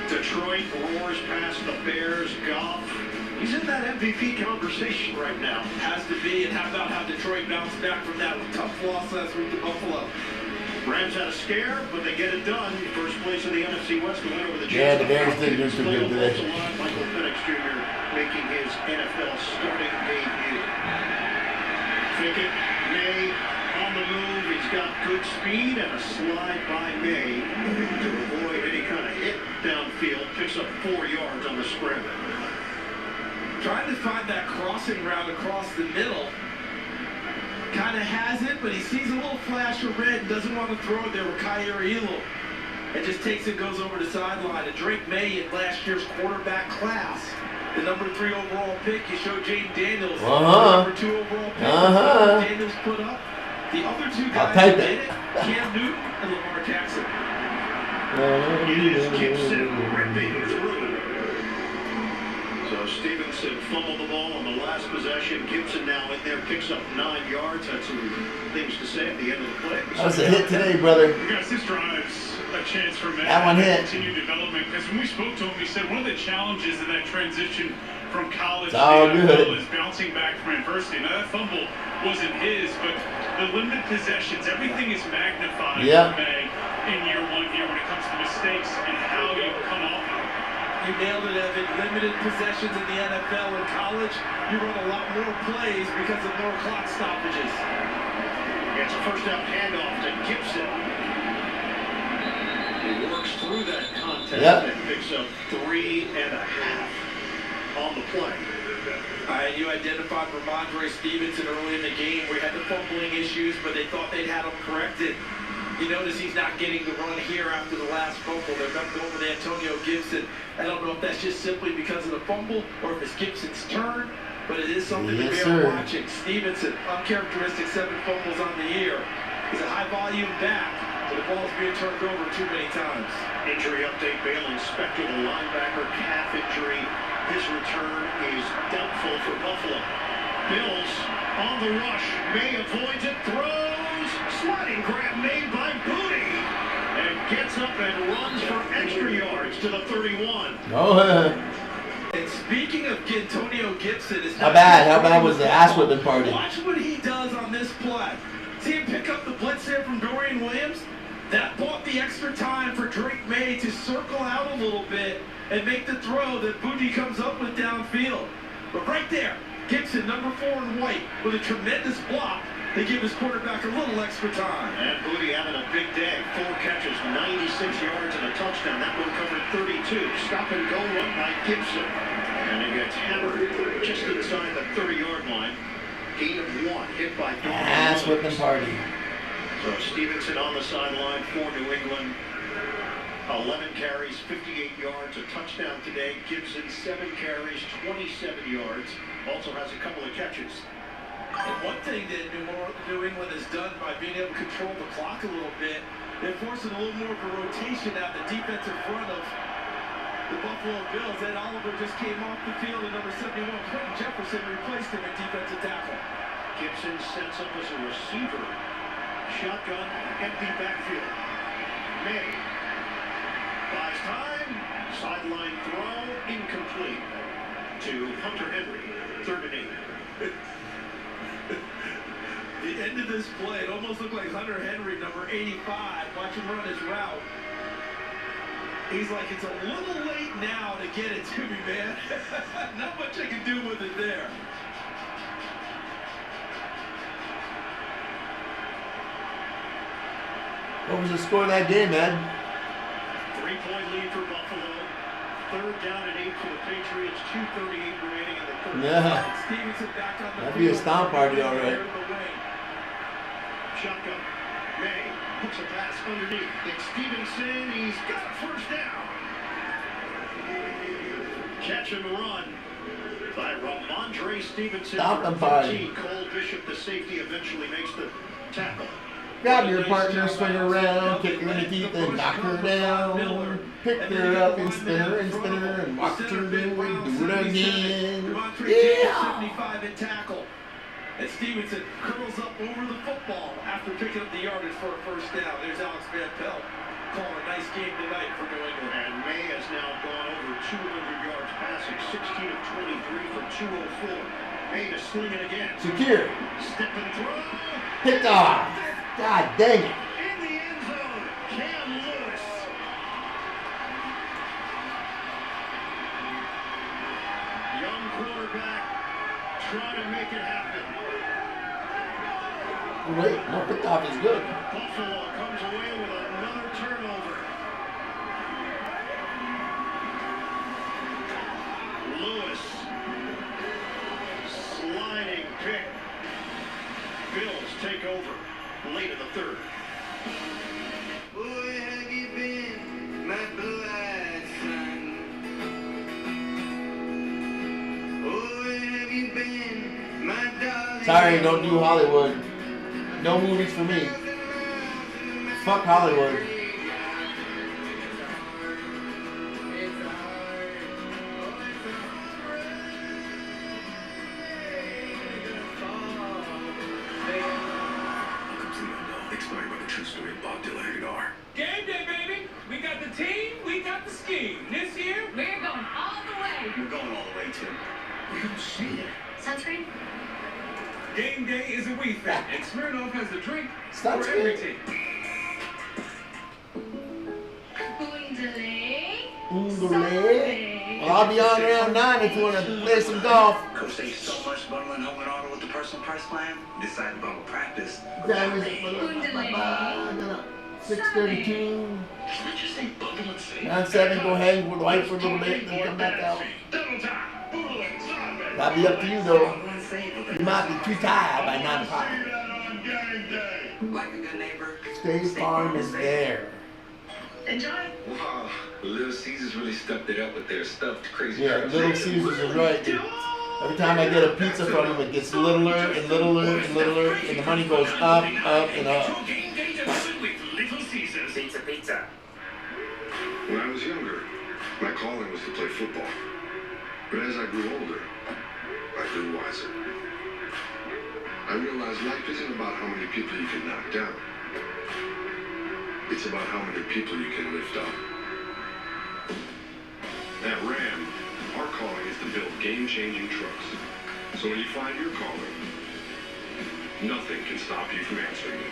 Detroit roars past the Bears. Goff, he's in that MVP conversation right now. Has to be. And how about how Detroit bounced back from that tough loss last week to Buffalo? Rams had a scare, but they get it done. First place in the NFC West to win over the Jets. Yeah, the Bears didn't do too good today. Michael Penix Jr. making his NFL starting debut. Pickett, May on the move. He's got good speed and a slide by May to avoid any kind of hit downfield. Picks up 4 yards on the scramble. Trying to find that crossing route across the middle. Kind of has it, but he sees a little flash of red and doesn't want to throw it there with Kyer Elam. And just takes it, goes over the sideline. And Drake May in last year's quarterback class, the number 3 overall pick, you showed Jaden Daniels, the number 2 overall pick. Daniels put up. The other 2 guys that did it, Cam Newton and Lamar Jackson. It is Gibson ripping through. So Stevenson fumbled the ball on the last possession. Gibson now in there, picks up 9 yards. Had some things to say at the end of the play. That was a hit today, brother. Guys, this drives a chance for Matt That one hit. to continue development. Because when we spoke to him, he said one of the challenges in that transition from college to Oh, NFL good. is bouncing back from adversity. Now, that fumble wasn't his, but the limited possessions, everything is magnified Yeah. for May in year 1 here when it comes to mistakes and how you come off of them. You nailed it, Evan. Limited possessions in the NFL and college. You run a lot more plays because of more clock stoppages. Gets a first down handoff to Gibson. He works through that contact and picks up 3.5 on the play. You identified Ramondre Stevenson early in the game where he had the fumbling issues, but they thought they'd had him corrected. You notice he's not getting the run here after the last fumble. They're going to go with Antonio Gibson. I don't know if that's just simply because of the fumble or if it's Gibson's turn, but it is something to be on watching. Stevenson, uncharacteristic 7 fumbles on the year. He's a high-volume back, but the ball's being turned over too many times. Injury update, Bailey Spector, the linebacker, calf injury. His return is doubtful for Buffalo. Bills on the rush. May avoids it, throws. Sliding grab made by Booty. And gets up and runs for extra yards to the 31. And speaking of Antonio Gibson, it's How bad was the ass whipping party? Watch what he does on this play. See him pick up the blitz there from Dorian Williams? That bought the extra time for Drake May to circle out a little bit and make the throw that Booty comes up with downfield. But right there, Gibson, number 4 in white, with a tremendous block. They give his quarterback a little extra time. And Booty having a big day. 4 catches, 96 yards and a touchdown. That one covered 32. Stop and go run by Gibson. And he gets hammered just inside the 30-yard line. Gain of 1, hit by Dorian Ass Williams. whipping party. So Stevenson on the sideline for New England. 11 carries, 58 yards, a touchdown today. Gibson, 7 carries, 27 yards. Also has a couple of catches. And one thing that New England has done by being able to control the clock a little bit, they're forcing a little more of a rotation out the defensive front of the Buffalo Bills. Ed Oliver just came off the field, and number 71, Quentin Jefferson, replaced him at defensive tackle. Gibson sets up as a receiver. Shotgun, empty backfield. May buys time. Sideline throw, incomplete to Hunter Henry. 3rd and 8. The end of this play, it almost looked like Hunter Henry, number 85. Watch him run his route. He's like, it's a little late now to get it to me, man. Not much I can do with it there. What was the score of that game, man? 3-point lead for Buffalo. 3rd down and 8 for the Patriots. 2:38 remaining in the 3rd. Yeah. Stevenson back on the That'd be a stomp party, all right. Shotgun. May hooks a pass underneath. It's Stevenson. He's got a 1st down. Catch and run by Ramondre Stevenson. Stop them party. Cole Bishop, the safety, eventually makes the tackle. Grab your partner, swing her around, kick her in the teeth and knock her down. Pick her up and spin her and watch her do it again. Yeah! 75 in tackle. And Stevenson curls up over the football after picking up the yardage for a first down. There's Alex Van Pelt calling a nice game tonight for New England. And May has now gone over 200 yards passing, 16 of 23 for 204. May to sling it again. Secure. Step and throw. Picked off. God dang it. In the end zone, Cam Lewis. Young quarterback trying to make it happen. Wait, no, picked off is good. Buffalo comes away with another turnover. Lewis. Sliding pick. Bills take over late in the third. Boy, have you been my blue-eyed son? Boy, have you been my darling? Sorry, don't do Hollywood. No movies for me. Fuck Hollywood. Inspired by the true story of Bob Dylan Hagar. Game day, baby. We got the team, we got the scheme. This year, We're going all the way. We're going all the way, Tim. We don't see it. Sunscreen? game day is a we thing, and Smirnoff has a drink Sounds for every good. team. Well, I'll be on round 9 if you want to play some golf. Coach saves so much bundling home and auto with the personal price plan. Decide to bundle practice. That was 6:32. Round 7, go hang with the wife for a little bit, then come back out. That'll be up to you though. You might be too tired by 9 o'clock. Like a good neighbor. State Farm is there. Enjoy. Wow, Little Caesars really stepped it up with their stuffed crazy. Yeah, Little Caesars is right. Every time I get a pizza from them, it gets littler and littler and littler, and the money goes up, up, and up. Pizza, pizza. When I was younger, my calling was to play football. But as I grew older, I grew wiser. I realized life isn't about how many people you can knock down. It's about how many people you can lift up. At Ram, our calling is to build game-changing trucks. So when you find your calling, nothing can stop you from answering it.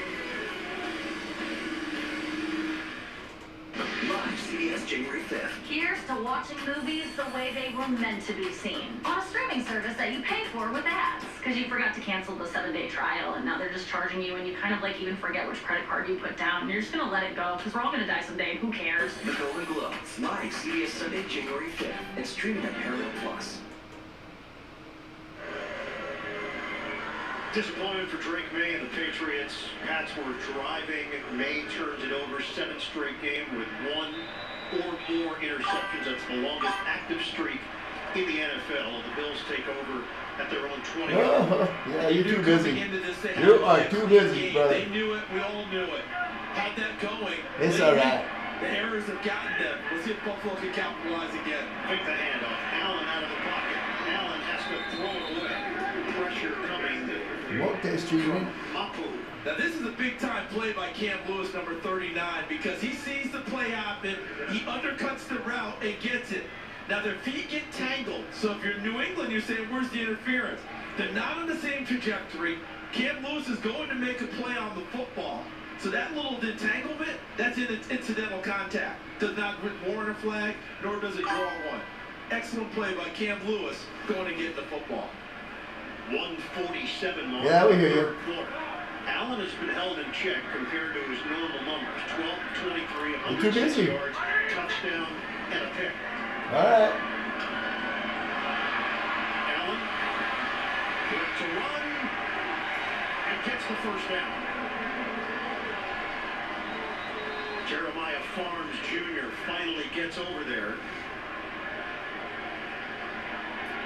Live CBS January 5th. Here's to watching movies the way they were meant to be seen. On a streaming service that you pay for with ads. Because you forgot to cancel the 7-day trial and now they're just charging you and you kind of like even forget which credit card you put down. And you're just going to let it go because we're all going to die someday and who cares? The Golden Globes. Live CBS Sunday, January 5th. And streaming at Paramount Plus. Disappointment for Drake May and the Patriots. Pats were driving. May turns it over. 7th straight game with 1 or more interceptions. That's the longest active streak in the NFL. The Bills take over at their own 20. Yeah, you're too busy. Into this, they You had are too busy, brother. They knew it. We all knew it. Had that going. It's all right. The errors have gotten them. We'll see if Buffalo can capitalize again. Pick the handoff. Allen out of the pocket. Allen has to throw it away. Pressure coming. You won't taste treatment. Mapu. Now this is a big time play by Cam Lewis, number 39, because he sees the play happen, he undercuts the route and gets it. Now their feet get tangled, so if you're New England, you're saying, where's the interference? They're not on the same trajectory. Cam Lewis is going to make a play on the football. So that little entanglement, that's incidental contact. Does not warrant a flag, nor does it draw one. Excellent play by Cam Lewis going to get the football. 147 mark. Yeah, we hear you. Allen has been held in check compared to his normal numbers. 12, 23, You're too busy. 160 yards, touchdown, and a pick. All right. Allen to run and gets the first down. Jeremiah Farms Jr. finally gets over there.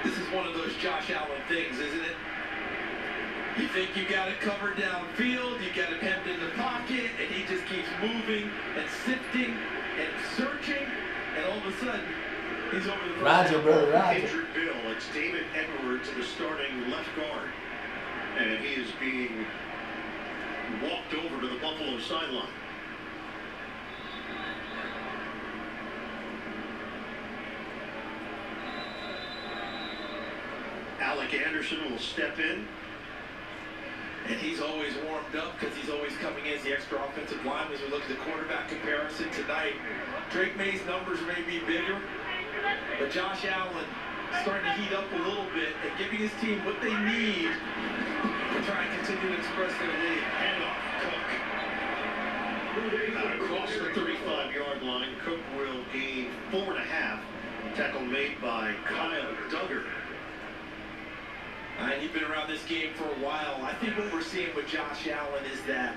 This is one of those Josh Allen things, isn't it? You think you got it covered downfield, you got it hemmed in the pocket, and he just keeps moving and sifting and searching, and all of a sudden, he's over the first Roger, down. brother, Roger. Injured Bill. It's David Edwards, the starting left guard. and he is being walked over to the Buffalo sideline. Alec Anderson will step in. And he's always warmed up because he's always coming in as the extra offensive lineman. As we look at the quarterback comparison tonight, Drake May's numbers may be bigger, but Josh Allen starting to heat up a little bit and giving his team what they need to try and continue to express their lead. Handoff, Cook. Across the 35-yard line, Cook will gain 4.5. Tackle made by Kyle Duggar. And you've been around this game for a while. I think what we're seeing with Josh Allen is that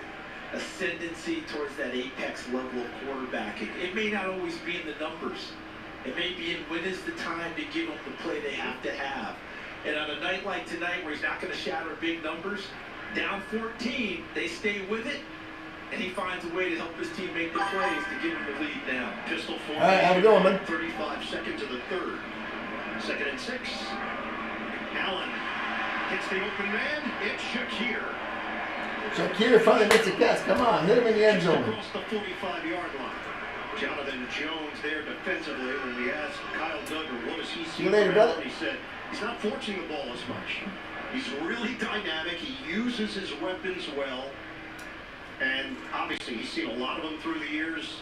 ascendancy towards that apex level of quarterbacking. It may not always be in the numbers. It may be in when is the time to give them the play they have to have. And on a night like tonight where he's not going to shatter big numbers, down 14, they stay with it, and he finds a way to help his team make the plays to give him the lead now. Pistol formation. All right, how we going, man? 35 seconds of the third. 2nd and 6. Allen hits the open man. It's Shakir. Shakir finally gets a catch. Come on, hit him in the end zone. Across the 45-yard line. Jonathan Jones there defensively. When we asked Kyle Duggar what does he see, See you later, brother. He said he's not forcing the ball as much. He's really dynamic. He uses his weapons well. And obviously he's seen a lot of them through the years.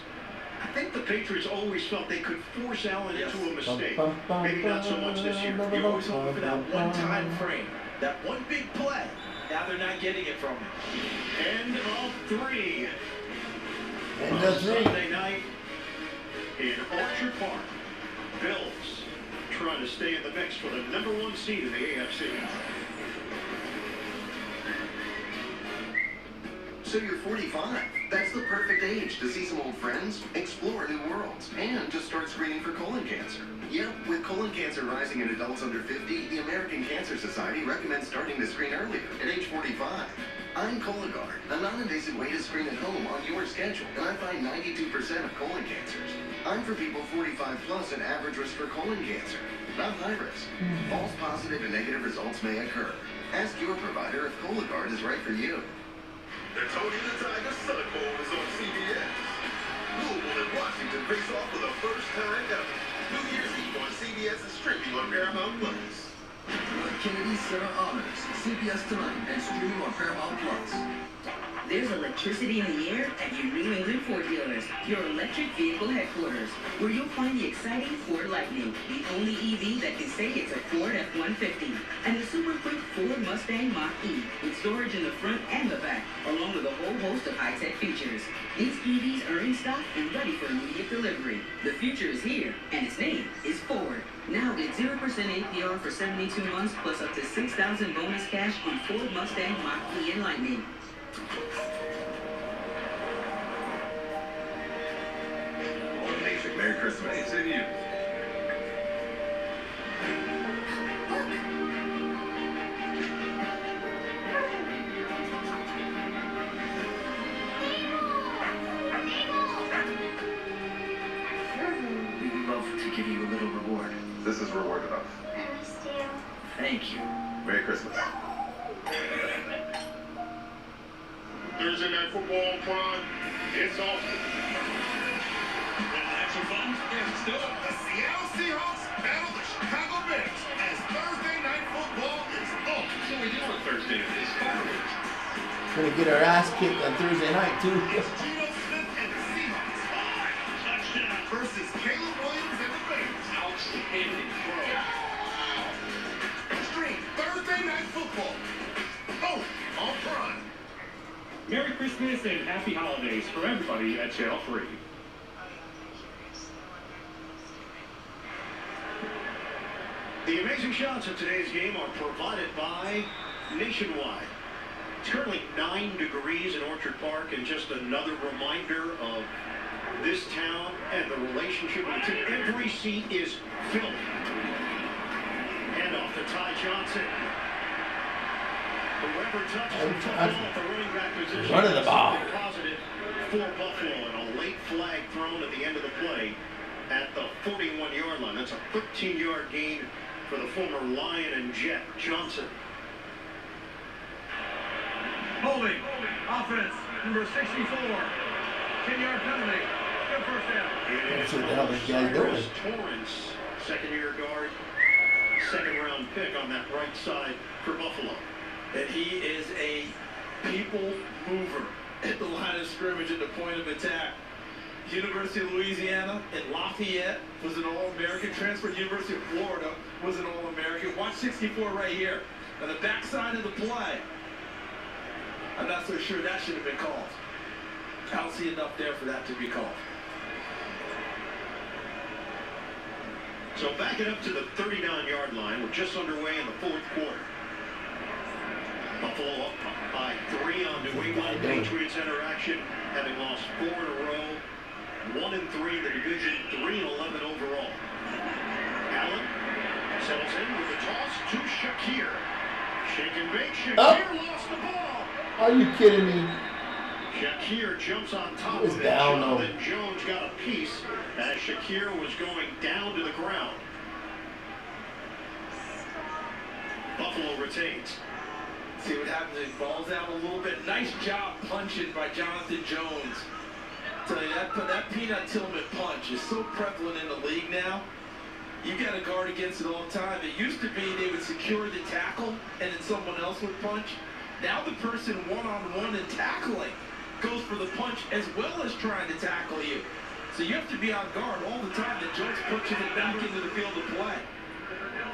I think the Patriots always felt they could force Allen into a mistake. Maybe not so much this year. You're always hoping for that one time frame, that one big play. Now they're not getting it from him. End of 3. End of 3. Sunday night in Orchard Park. Bills trying to stay in the mix for the #1 seed in the AFC. So you're 45. That's the perfect age to see some old friends, explore new worlds, and to start screening for colon cancer. Yep, with colon cancer rising in adults under 50, the American Cancer Society recommends starting to screen earlier, at age 45. I'm Cologuard, a non-invasive way to screen at home on your schedule, and I find 92% of colon cancers. I'm for people 45 plus at average risk for colon cancer, not high risk. False positive and negative results may occur. Ask your provider if Cologuard is right for you. The Tony the Tiger Sun Bowl is on CBS. Louisville and Washington face off for the first time ever. New Year's Eve on CBS is streaming on Paramount Plus. Kennedy Center Honors, CBS Tonight, and stream on Paramount Plus. There's electricity in the air at your New England Ford dealers, your electric vehicle headquarters, where you'll find the exciting Ford Lightning, the only EV that can say it's a Ford F-150, and the super quick Ford Mustang Mach-E, with storage in the front and the back, along with a whole host of high-tech features. These EVs are in stock and ready for immediate delivery. The future is here, and its name is Ford. Now get 0% APR for 72 months, plus up to $6,000 bonus cash on Ford Mustang Mach-E and Lightning. Amazing. Merry Christmas to you. We'd love to give you a little reward. This is reward enough. Thank you. Merry Christmas. Thursday Night Football Prime. It's off. Action fun? Yeah, let's do it. The Seattle Seahawks battle the Chicago Bears as Thursday Night Football is off. So we do on Thursday is fireworks. Gonna get our ass kicked on Thursday night too. Geno Smith and the Seahawks. Touchdown versus Caleb Williams and the Bears. Outstanding throw. Stream Thursday Night Football. Oh, on Prime. Merry Christmas and Happy Holidays for everybody at Channel 3. The amazing shots of today's game are provided by Nationwide. It's currently 9 degrees in Orchard Park, and just another reminder of this town and the relationship with the team. Every seat is filled. Hand off to Ty Johnson. Whoever touches the football at the running back position Running the ball. positive for Buffalo, and a late flag thrown at the end of the play at the 41-yard line. That's a 13-yard gain for the former Lion and Jet Johnson. Holding. Offense, number 64. 10-yard penalty. Good first down. That's what the hell this guy's doing. Torrance, second-year guard, second-round pick on that right side for Buffalo. And he is a people mover at the line of scrimmage at the point of attack. University of Louisiana and Lafayette was an All-American transfer. University of Florida was an All-American. Watch 64 right here. On the backside of the play. I'm not so sure that should have been called. I don't see enough there for that to be called. So back it up to the 39-yard line. We're just underway in the fourth quarter. Buffalo up by 3 on New England. Patriots interaction, having lost 4 in a row. 1-3 in the division, 3-11 overall. Allen settles in with the toss to Shakir. Shake and bake. Shakir lost the ball. Are you kidding me? Shakir jumps on top It's of it. down, Jonathan Jones got a piece as Shakir was going down to the ground. Buffalo retains. See what happens, it balls out a little bit. Nice job punching by Jonathan Jones. Tell you that Peanut Tillman punch is so prevalent in the league now. You got to guard against it all the time. It used to be they would secure the tackle and then someone else would punch. Now the person one-on-one and tackling goes for the punch as well as trying to tackle you. So you have to be on guard all the time. The Jones punches it back into the field of play.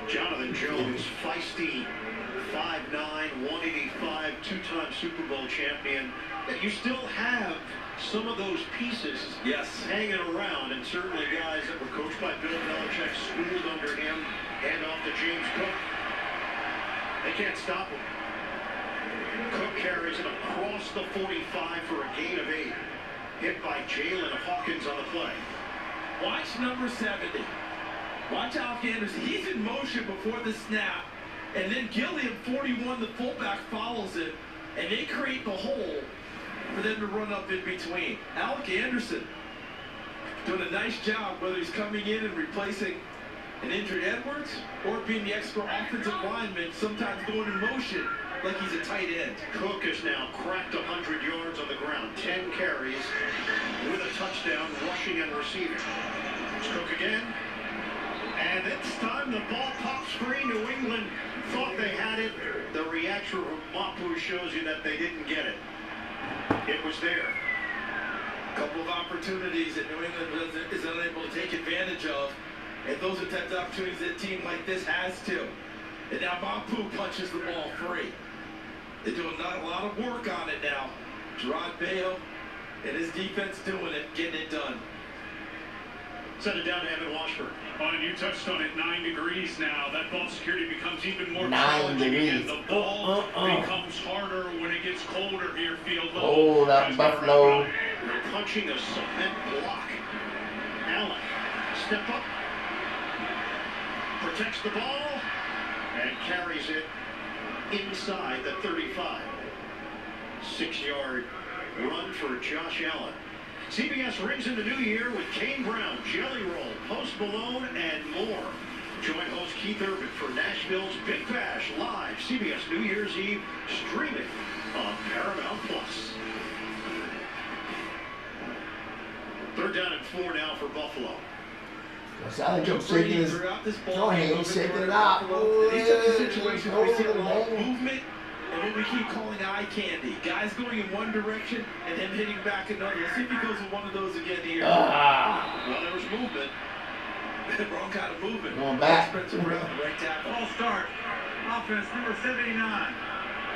Jonathan Jones, feisty, 5'9", 185, two-time Super Bowl champion. That you still have some of those pieces hanging around, and certainly guys that were coached by Bill Belichick, schooled under him, hand off to James Cook. They can't stop him. Cook carries it across the 45 for a gain of 8. Hit by Jalen Hawkins on the play. Watch number 70. Watch Alec Anderson. He's in motion before the snap, and then Gilliam, 41, the fullback, follows it, and they create the hole for them to run up in between. Alec Anderson doing a nice job, whether he's coming in and replacing an injured Edwards or being the extra offensive lineman, sometimes going in motion like he's a tight end. Cook has now cracked 100 yards on the ground, 10 carries with a touchdown, rushing and receiving. It's Cook again. And this time the ball pops free. New England thought they had it. The reaction from Mapu shows you that they didn't get it. It was there. A couple of opportunities that New England is unable to take advantage of. And those are the types of opportunities that a team like this has to. And now Mapu punches the ball free. They're doing not a lot of work on it now. Gerard Bayo and his defense doing it, getting it done. Send it down to Evan Washburn. And you touched on it, 9 degrees now. That ball security becomes even more 9 challenging. degrees. And the ball becomes harder when it gets colder here, field level. Oh, that Buffalo. They're punching a cement block. Allen, step up, protects the ball, and carries it inside the 35. 6-yard run for Josh Allen. CBS rings in the new year with Kane Brown, Jelly Roll, Post Malone, and more. Join host Keith Urban for Nashville's Big Bash live CBS New Year's Eve, streaming on Paramount Plus. 3rd down and 4 now for Buffalo. I think I'm shaking his hand, shaking it out. These are the situations where we see a lot of movement and what we keep calling eye candy. Guys going in one direction and then hitting back another. Let's see if he goes in one of those again here. Well, there was movement. Wrong kind of movement. Going back. Spencer Brown, right tackle. Ball start. Offense, number 79.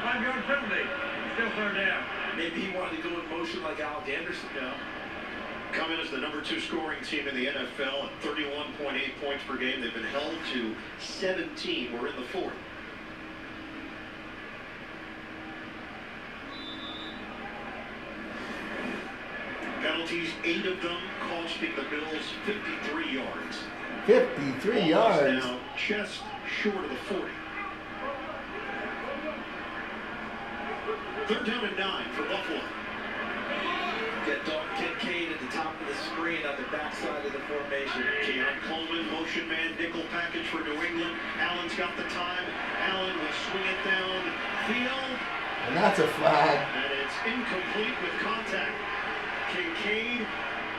5-yard penalty. Still 3rd down. Maybe he wanted to go in motion like Alec Anderson. Yeah. Coming as the number 2 scoring team in the NFL at 31.8 points per game. They've been held to 17. We're in the 4th. Penalties, 8 of them, costing the Bills 53 yards. 53 yards. Now just short of the 40. 3rd down and 9 for Buffalo. Get Dalton Kincaid at the top of the screen on the backside of the formation. Keon Coleman, motion man, nickel package for New England. Allen's got the time. Allen will swing it down field. And that's a flag. And it's incomplete with contact. Kincaid,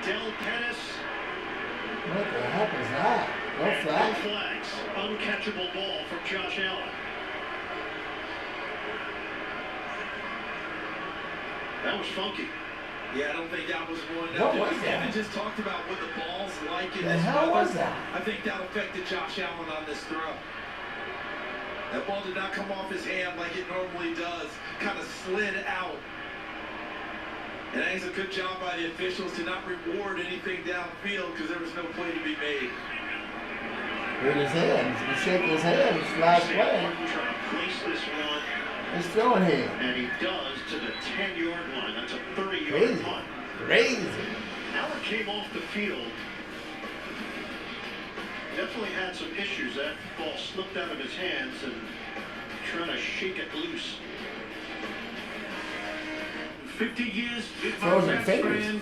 Del Pettis. What the heck is that? No And flag? no flags. Uncatchable ball from Josh Allen. That was funky. Yeah, I don't think that was one. What was Kevin that? just talked about what the ball's like in The this hell weather. was that? I think that affected Josh Allen on this throw. That ball did not come off his hand like it normally does. Kind of slid out. And I think it's a good job by the officials to not reward anything downfield because there was no play to be made. With his hands. He's shaking his hand. It's last Sam play. Martin trying to place this one. He's throwing him. And he does to the 10-yard line. That's a 30-yard Crazy. punt. Crazy. Allen came off the field. Definitely had some issues. That ball slipped out of his hands and trying to shake it loose. 50 years with my Frozen best fingers. friend,